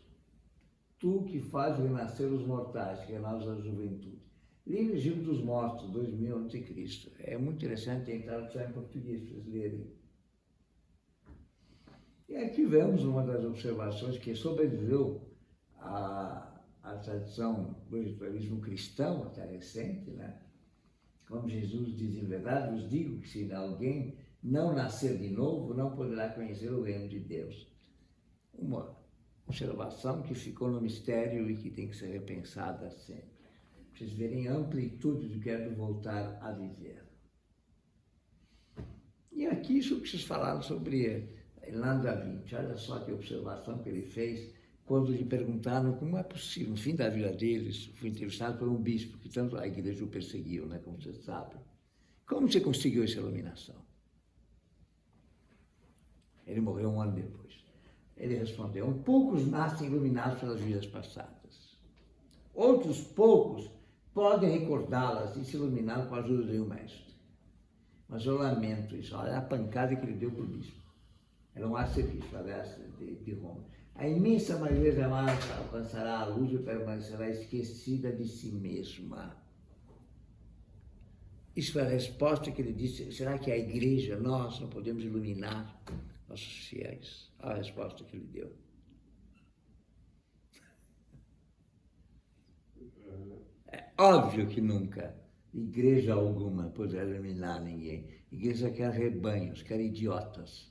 Tu que faz renascer os mortais, que renasce a juventude. Livro Giro dos Mortos, 2000 a.C. É muito interessante, tem tradução em português para vocês lerem. E aqui vemos uma das observações que sobreviveu à tradição do espiritualismo cristão, até recente, né? Como Jesus diz, em verdade, vos digo que se alguém não nascer de novo, não poderá conhecer o reino de Deus. Uma observação que ficou no mistério e que tem que ser repensada sempre. Para vocês verem a amplitude do que é do voltar a viver. E aqui isso que vocês falaram sobre Leonardo da Vinci, olha só que observação que ele fez quando lhe perguntaram como é possível, no fim da vida deles, foi entrevistado por um bispo, que tanto a igreja o perseguiu, né, como você sabe. Como você conseguiu essa iluminação? Ele morreu um ano depois. Ele respondeu, poucos nascem iluminados pelas vidas passadas. Outros poucos podem recordá-las e se iluminar com a ajuda de um mestre. Mas eu lamento isso, olha a pancada que ele deu para o bispo. Era um arcebispo, aliás, de Roma. A imensa maioria jamais alcançará a luz e permanecerá esquecida de si mesma. Isso foi a resposta que ele disse. Será que a igreja, nós, não podemos iluminar nossos fiéis? Olha a resposta que ele deu. É óbvio que nunca igreja alguma poderá iluminar ninguém. Igreja quer rebanhos, quer idiotas.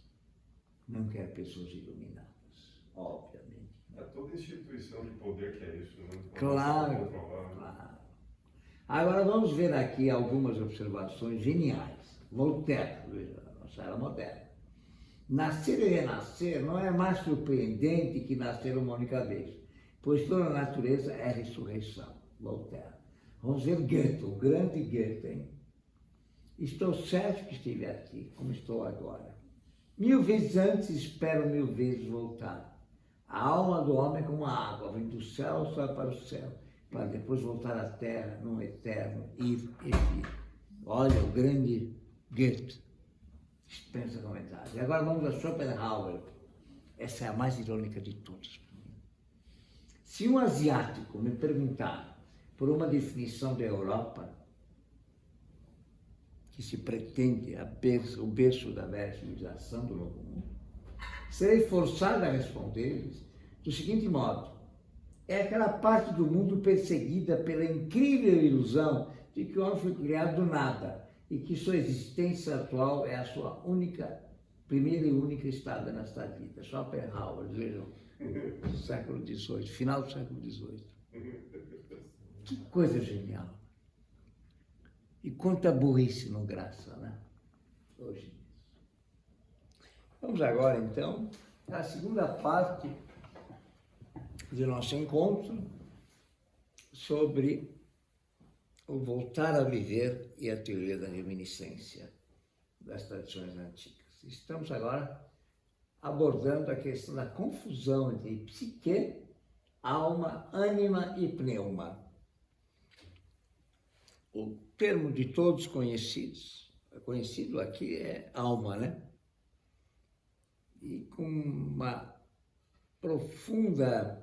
Não quer pessoas iluminadas, obviamente. É toda instituição de poder que é isso, né? Claro, claro. Agora vamos ver aqui algumas observações geniais. Voltaire, veja, nossa era moderna. Nascer e renascer não é mais surpreendente que nascer uma única vez, pois toda a natureza é ressurreição. Voltaire. Vamos ver Goethe, o grande Goethe, hein? Estou certo que estive aqui, como estou agora. 1000 vezes antes, espero 1000 vezes voltar. A alma do homem é como a água, vem do céu, sobe para o céu, para depois voltar à terra, num eterno ir e vir. Olha, o grande Goethe. Dispensa comentários. E agora vamos a Schopenhauer. Essa é a mais irônica de todas. Se um asiático me perguntar por uma definição da Europa, que se pretende o berço da velha civilização do novo mundo, serei forçado a responder-lhes do seguinte modo: é aquela parte do mundo perseguida pela incrível ilusão de que o homem foi criado do nada e que sua existência atual é a sua primeira e única estada nesta vida. Schopenhauer, vejam, século XVIII, final do século XVIII. Que coisa genial! E quanta burrice não graça, né? Hoje. Vamos agora, então, à segunda parte do nosso encontro sobre o voltar a viver e a teoria da reminiscência das tradições antigas. Estamos agora abordando a questão da confusão entre psique, alma, ânima e pneuma. O termo de todos conhecido aqui é alma, né? E com uma profunda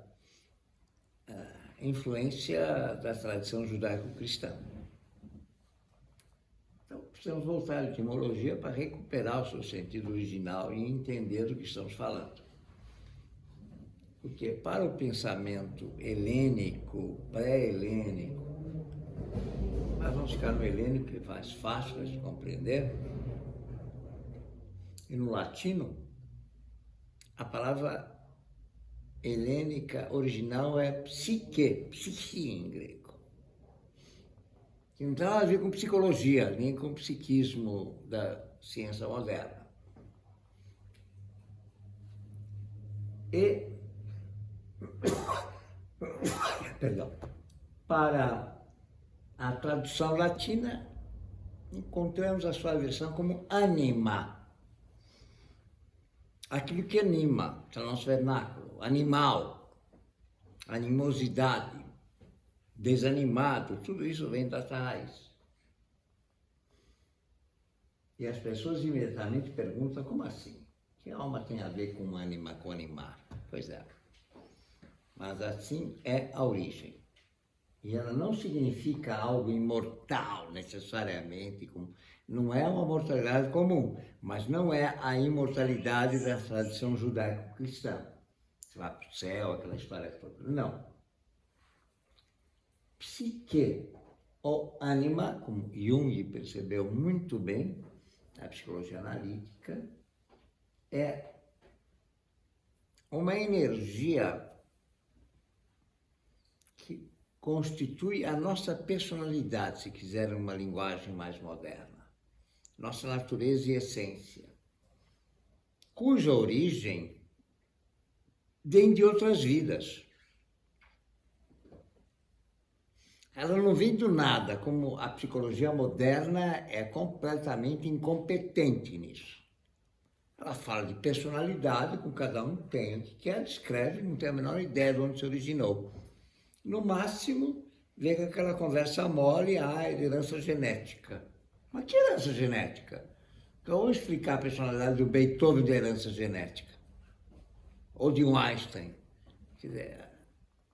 influência da tradição judaico-cristã. Então, precisamos voltar à etimologia para recuperar o seu sentido original e entender do que estamos falando. Porque para o pensamento helênico, pré-helênico, nós vamos ficar no helênico, que é mais fácil de compreender, e no latino, a palavra helênica original é psique em grego. Que não tem nada a ver com psicologia, nem com psiquismo da ciência moderna. E, perdão, para a tradução latina, encontramos a sua versão como anima. Aquilo que anima, que é o nosso vernáculo, animal, animosidade, desanimado, tudo isso vem dessa raiz. E as pessoas imediatamente perguntam, como assim? Que alma tem a ver com anima, com animar? Pois é. Mas assim é a origem. E ela não significa algo imortal, necessariamente, não é uma mortalidade comum, mas não é a imortalidade da tradição judaico-cristã. Você vai para o céu, aquela história toda. Não. Psique, ou ânima, como Jung percebeu muito bem, na psicologia analítica, é uma energia que constitui a nossa personalidade, se quiser uma linguagem mais moderna. Nossa natureza e essência, cuja origem vem de outras vidas. Ela não vem do nada, como a psicologia moderna é completamente incompetente nisso. Ela fala de personalidade, como cada um tem o que quer, descreve, não tem a menor ideia de onde se originou. No máximo, vem com aquela conversa mole, herança genética. Mas que herança genética? Então, vou explicar a personalidade do Beethoven de herança genética. Ou de um Einstein. Quer dizer,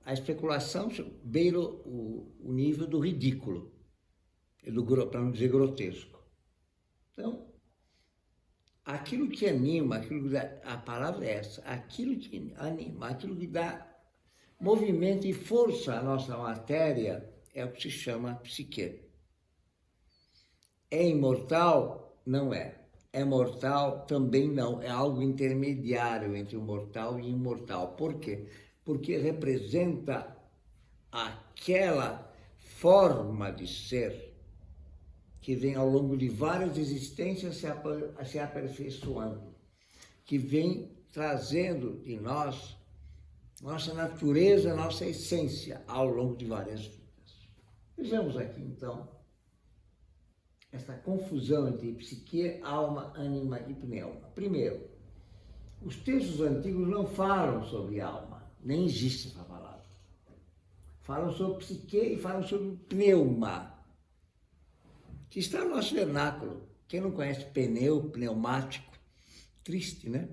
a especulação beira o nível do ridículo, para não dizer grotesco. Então, aquilo que anima, a palavra é essa, aquilo que anima, aquilo que dá movimento e força à nossa matéria é o que se chama psique. É imortal? Não é. É mortal? Também não. É algo intermediário entre o mortal e o imortal. Por quê? Porque representa aquela forma de ser que vem ao longo de várias existências se aperfeiçoando, que vem trazendo de nós nossa natureza, nossa essência ao longo de várias vidas. Vejamos aqui, então, essa confusão entre psique, alma, ânima e pneuma. Primeiro, os textos antigos não falam sobre alma, nem existe essa palavra. Falam sobre psique e falam sobre pneuma, que está no nosso vernáculo. Quem não conhece pneu, pneumático, triste, né?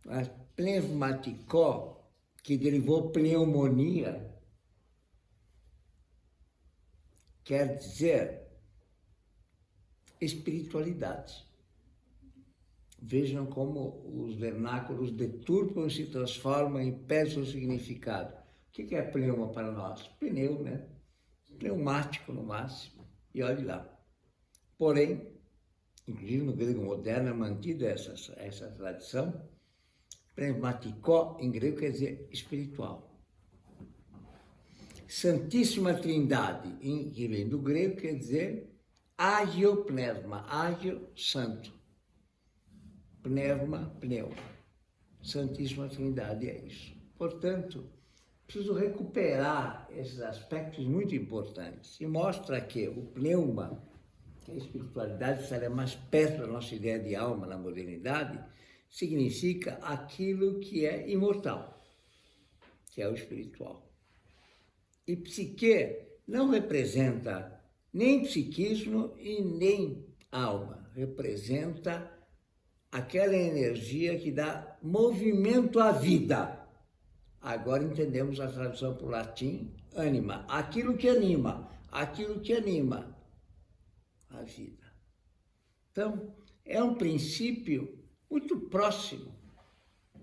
Mas pneumaticó, que derivou pneumonia, quer dizer espiritualidade. Vejam como os vernáculos deturpam e se transformam e perdem o significado. O que é pneuma para nós? Pneu, né? Pneumático no máximo. E olhe lá. Porém, inclusive no grego moderno é mantida essa tradição. Pneumatikó, em grego, quer dizer espiritual. Santíssima Trindade, que vem do grego, quer dizer agiopneuma, agio, santo. Pneuma, pneuma. Santíssima Trindade é isso. Portanto, preciso recuperar esses aspectos muito importantes. E mostra que o pneuma, que a espiritualidade estaria mais perto da nossa ideia de alma na modernidade, significa aquilo que é imortal, que é o espiritual. E psique não representa nem psiquismo e nem alma, representa aquela energia que dá movimento à vida. Agora entendemos a tradução para o latim, anima, aquilo que anima a vida. Então, é um princípio muito próximo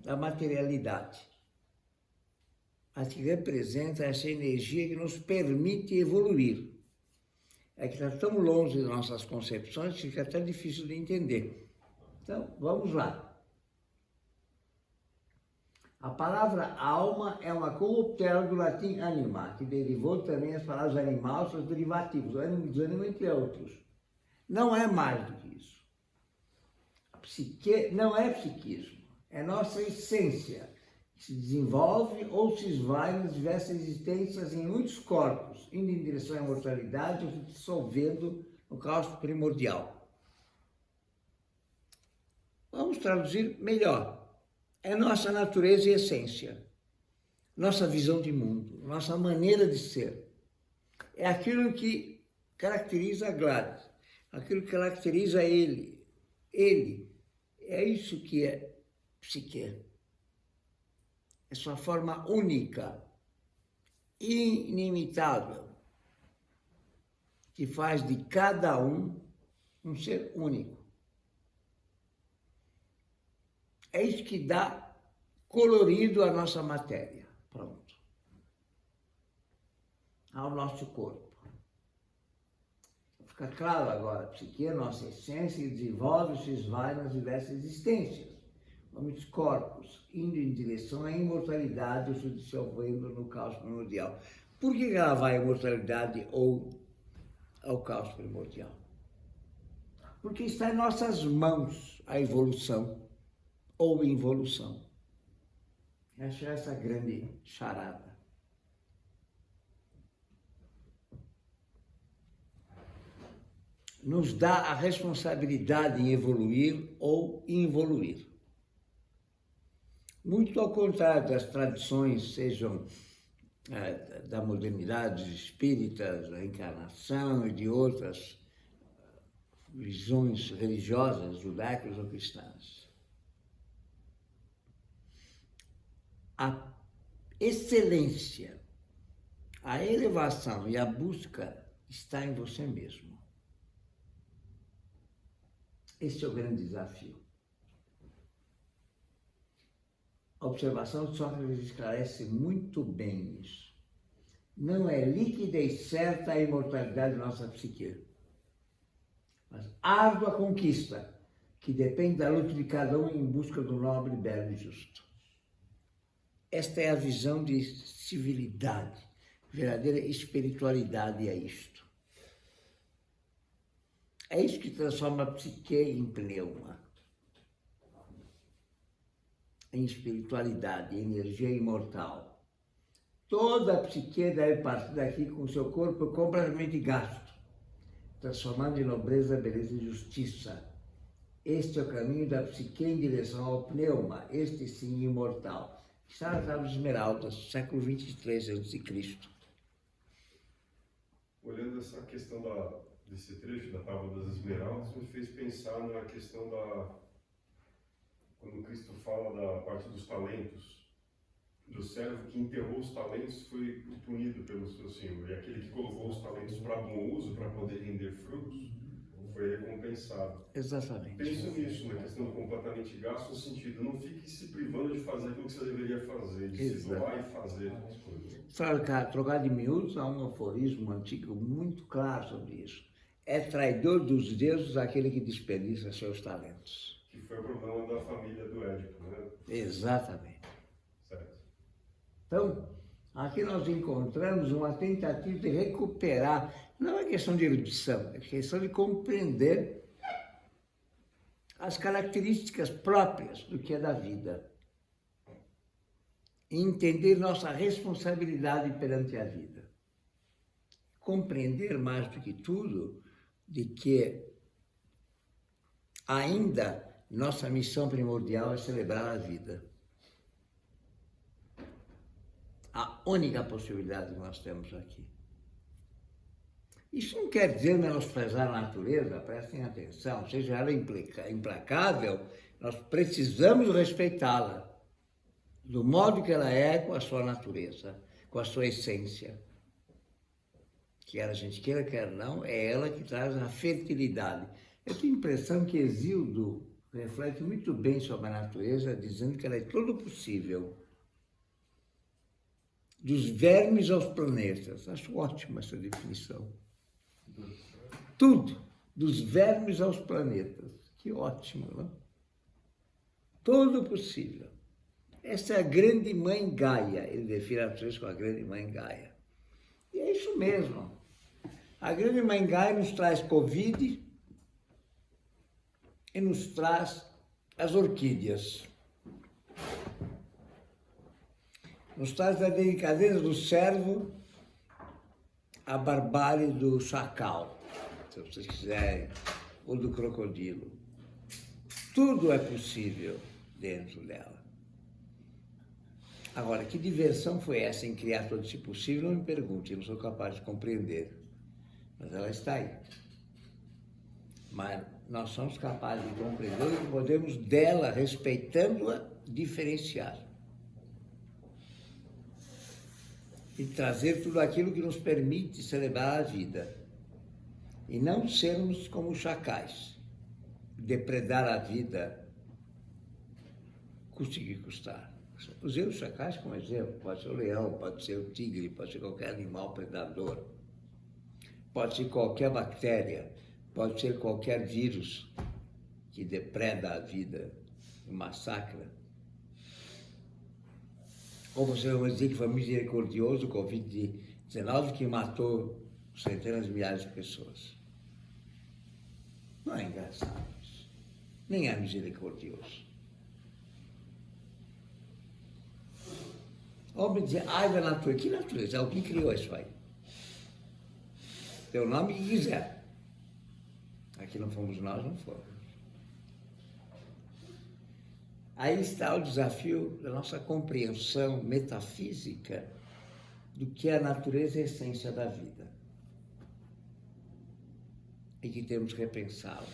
da materialidade, mas que representa essa energia que nos permite evoluir. É que está tão longe das nossas concepções que fica até difícil de entender. Então, vamos lá. A palavra alma é uma corruptela do latim anima, que derivou também as palavras animal, seus derivativos, ânimo, desânimo, entre outros. Não é mais do que isso. A psique não é psiquismo, é nossa essência, que se desenvolve ou se esvai nas diversas existências em muitos corpos, indo em direção à imortalidade ou se dissolvendo no caos primordial. Vamos traduzir melhor. É nossa natureza e essência, nossa visão de mundo, nossa maneira de ser. É aquilo que caracteriza a Gladys, aquilo que caracteriza ele. É isso que é psique. É sua forma única, inimitável, que faz de cada um ser único. É isso que dá colorido à nossa matéria. Pronto. Ao nosso corpo. Fica claro agora, a psique é nossa essência e desenvolve, se esvai nas diversas existências. Muitos corpos, indo em direção à imortalidade ou se dissolvendo no caos primordial. Por que ela vai à imortalidade ou ao caos primordial? Porque está em nossas mãos a evolução ou involução. Essa é essa grande charada. Nos dá a responsabilidade em evoluir ou involuir. Muito ao contrário das tradições, sejam da modernidade, dos espíritas, da encarnação e de outras visões religiosas, judaicas ou cristãs. A excelência, a elevação e a busca está em você mesmo. Esse é o grande desafio. A observação de Sócrates esclarece muito bem isso. Não é líquida e certa a imortalidade da nossa psique, mas árdua conquista, que depende da luta de cada um em busca do nobre, belo e justo. Esta é a visão de civilidade, verdadeira espiritualidade é isto. É isso que transforma a psique em pneuma, em espiritualidade, em energia imortal. Toda a psique deve partir daqui com o seu corpo completamente gasto, transformando em nobreza, beleza e justiça. Este é o caminho da psique em direção ao pneuma, este sim imortal. Está nas Tábuas Esmeraldas, século 23 a.C. Olhando essa questão desse trecho da Tábua das Esmeraldas, me fez pensar na questão quando Cristo fala da parte dos talentos, do servo que enterrou os talentos foi punido pelo seu Senhor, e aquele que colocou os talentos para bom uso, para poder render frutos, foi recompensado. Exatamente. Penso nisso, na questão do completamente gasto, no sentido, não fique se privando de fazer aquilo que você deveria fazer, de se doar e fazer as coisas. Para trocar de miúdos, há um aforismo antigo muito claro sobre isso. É traidor dos deuses aquele que desperdiça seus talentos. Que foi o problema da família do Édipo, né? Exatamente. Certo. Então, aqui nós encontramos uma tentativa de recuperar, não é questão de erudição, é questão de compreender as características próprias do que é da vida. E entender nossa responsabilidade perante a vida. Compreender mais do que tudo de que ainda nossa missão primordial é celebrar a vida. A única possibilidade que nós temos aqui. Isso não quer dizer menosprezar a natureza, prestem atenção, seja ela implacável, nós precisamos respeitá-la, do modo que ela é, com a sua natureza, com a sua essência. Quer a gente queira, quer não, é ela que traz a fertilidade. Eu tenho a impressão que Hesíodo reflete muito bem sobre a natureza, dizendo que ela é todo possível. Dos vermes aos planetas. Acho ótima essa definição. Tudo, dos vermes aos planetas. Que ótimo, não? Todo possível. Essa é a grande mãe Gaia. Ele define a natureza como a grande mãe Gaia. E é isso mesmo. A grande mãe Gaia nos traz Covid e nos traz as orquídeas. Nos traz a delicadeza do cervo, a barbárie do chacal, se vocês quiserem, ou do crocodilo. Tudo é possível dentro dela. Agora, que diversão foi essa em criar todo esse possível? Não me pergunte, eu não sou capaz de compreender. Mas ela está aí. Mas nós somos capazes de compreender e podemos dela, respeitando-a, diferenciar. E trazer tudo aquilo que nos permite celebrar a vida. E não sermos como os chacais, depredar a vida, custe que custar. Usei os chacais como exemplo, pode ser o leão, pode ser o tigre, pode ser qualquer animal predador, pode ser qualquer bactéria, pode ser qualquer vírus que depreda a vida e massacra. Ou você vai dizer que foi misericordioso o Covid-19 que matou centenas de milhares de pessoas. Não é engraçado isso. Nem é misericordioso. Homem dizer, ai da natureza. Que natureza? Alguém criou isso aí. Tem o nome que quiser. Aqui não fomos nós, não fomos. Aí está o desafio da nossa compreensão metafísica do que é a natureza e a essência da vida. E que temos que repensá-la.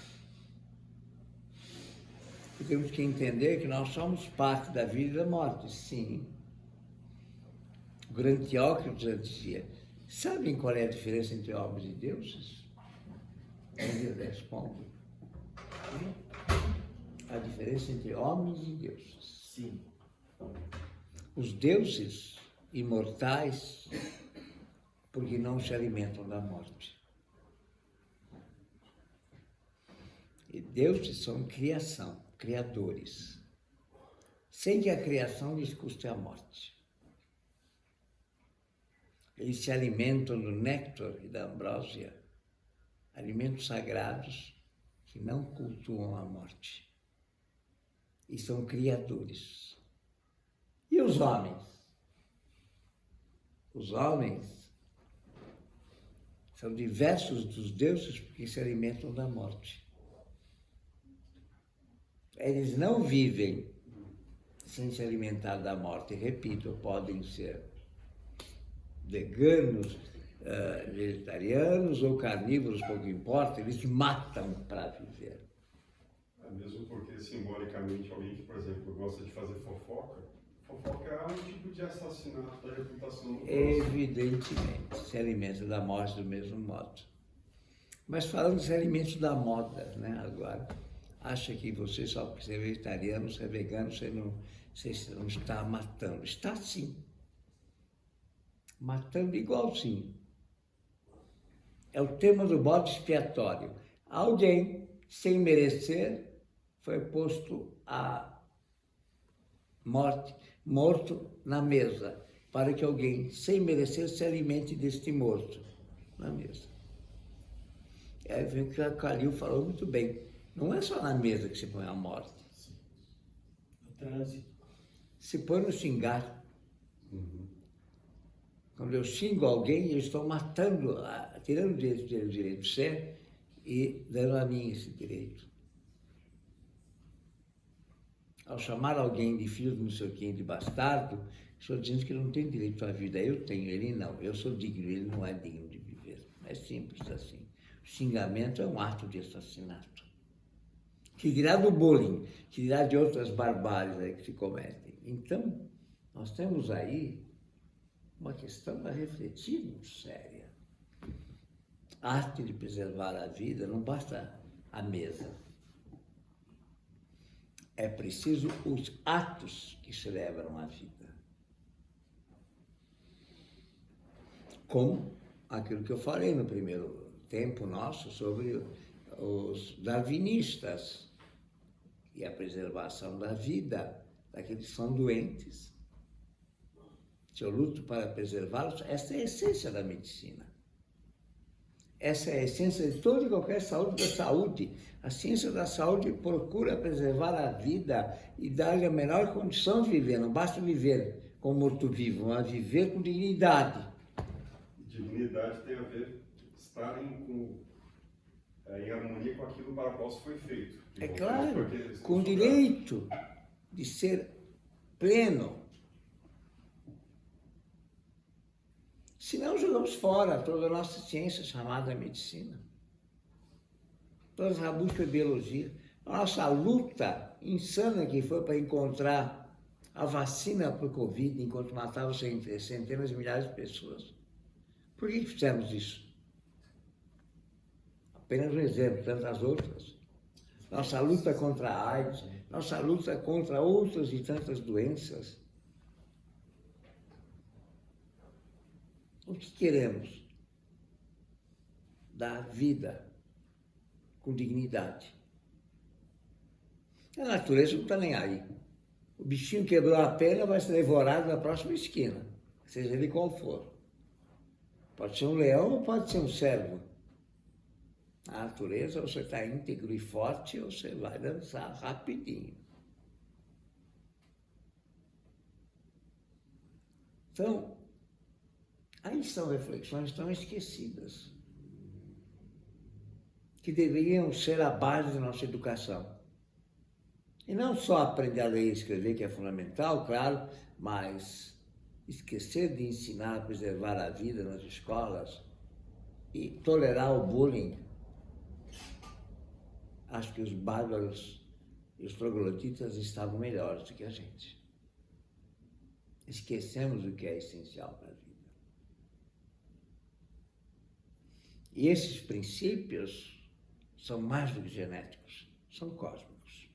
E temos que entender que nós somos parte da vida e da morte, sim. O grande Teócrito dizia, sabem qual é a diferença entre homens e deuses? Ele responde. A diferença entre homens e deuses. Sim. Os deuses imortais, porque não se alimentam da morte. E deuses são criação, criadores. Sem que a criação lhes custe a morte. Eles se alimentam do néctar e da ambrósia alimentos sagrados que não cultuam a morte e são criadores. E os homens? Os homens são diversos dos deuses porque se alimentam da morte. Eles não vivem sem se alimentar da morte. Repito, podem ser veganos, vegetarianos ou carnívoros, pouco importa, eles matam para viver. É mesmo porque, simbolicamente, alguém que, por exemplo, gosta de fazer fofoca, fofoca é um tipo de assassinato da reputação do próximo. Evidentemente, se alimenta da morte do mesmo modo. Mas falando de se alimentos da moda, né, agora, acha que você, só porque você é vegetariano, você é vegano, você não está matando. Está sim. Matando igualzinho. É o tema do bode expiatório. Alguém, sem merecer, foi posto a morto na mesa, para que alguém, sem merecer, se alimente deste morto na mesa. Aí vem que o Calil falou muito bem. Não é só na mesa que se põe a morte. No trânsito. Se põe no xingar. Quando eu xingo alguém, eu estou matando, tirando o direito de ser e dando a mim esse direito. Ao chamar alguém de filho de não sei quem, de bastardo, estou dizendo que não tem direito à vida. Eu tenho, ele não. Eu sou digno, ele não é digno de viver. É simples assim. O xingamento é um ato de assassinato. Que dirá do bullying, que dirá de outras barbáries aí que se cometem. Então, nós temos aí uma questão a refletir muito séria. A arte de preservar a vida não basta a mesa. É preciso os atos que celebram a vida. Como aquilo que eu falei no primeiro tempo nosso sobre os darwinistas e a preservação da vida daqueles que são doentes. Se eu luto para preservá-los, essa é a essência da medicina. Essa é a essência de toda e qualquer saúde da saúde. A ciência da saúde procura preservar a vida e dar-lhe a melhor condição de viver. Não basta viver como morto-vivo, mas viver com dignidade. Dignidade tem a ver estar em harmonia com aquilo para o qual foi feito. É claro, com o direito de ser pleno. Senão jogamos fora toda a nossa ciência chamada medicina. Toda a busca de biologia. A nossa luta insana que foi para encontrar a vacina para o Covid, enquanto matava centenas de milhares de pessoas. Por que fizemos isso? Apenas um exemplo, tantas outras. Nossa luta contra a AIDS, nossa luta contra outras e tantas doenças. O que queremos? Dar vida com dignidade. A natureza não está nem aí. O bichinho quebrou a perna, vai ser devorado na próxima esquina, seja ele qual for. Pode ser um leão ou pode ser um cervo. Na natureza, ou você está íntegro e forte, ou você vai dançar rapidinho. Então, aí são reflexões tão esquecidas, que deveriam ser a base da nossa educação. E não só aprender a ler e escrever, que é fundamental, claro, mas esquecer de ensinar a preservar a vida nas escolas e tolerar o bullying. Acho que os bárbaros e os trogloditas estavam melhores do que a gente. Esquecemos o que é essencial para a vida. E esses princípios são mais do que genéticos, são cósmicos.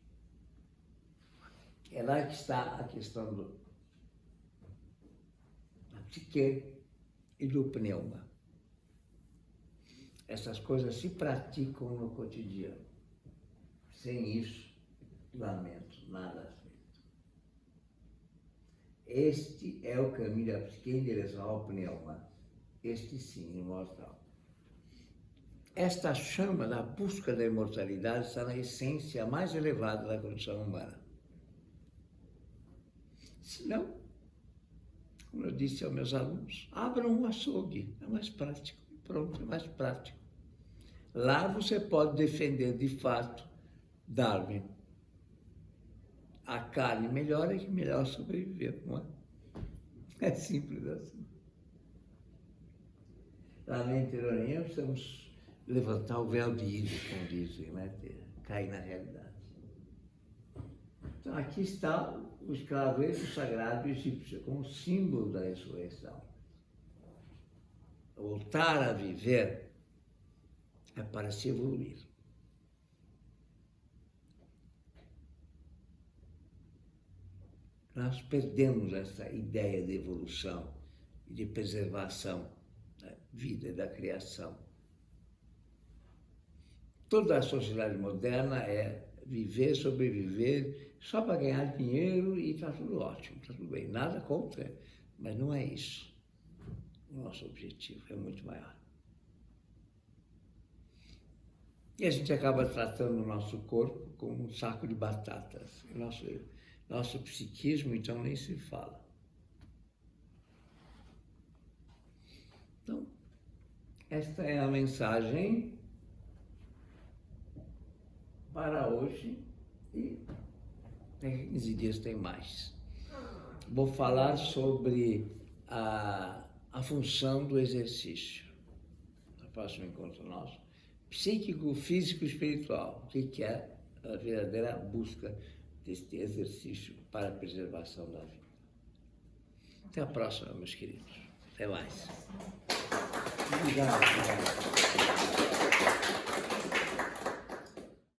É lá que está a questão da psique e do pneuma. Essas coisas se praticam no cotidiano. Sem isso, lamento, nada feito. Este é o caminho da psique em direção ao pneuma. Este sim, imortal. esta chama da busca da imortalidade está na essência mais elevada da condição humana. Se não, como eu disse aos meus alunos, abram um açougue, é mais prático. Pronto, é mais prático. Lá você pode defender de fato Darwin. A carne melhor é que melhor sobreviver, não é? É simples assim. Lá na ironia, precisamos levantar o véu de ídolo, como dizem, né? Cair na realidade. Então, aqui está o escraveiro sagrado egípcio, como símbolo da ressurreição. Voltar a viver é para se evoluir. Nós perdemos essa ideia de evolução e de preservação da vida e da criação. Toda a sociedade moderna é viver, sobreviver, só para ganhar dinheiro e está tudo ótimo, está tudo bem. Nada contra, mas não é isso. O nosso objetivo é muito maior. E a gente acaba tratando o nosso corpo como um saco de batatas. Nosso psiquismo, então, nem se fala. Então, esta é a mensagem para hoje e em 15 dias tem mais. Vou falar sobre a função do exercício. No próximo encontro nosso. Psíquico, físico e espiritual. O que é a verdadeira busca deste exercício para a preservação da vida. Até a próxima, meus queridos. Até mais. Obrigado.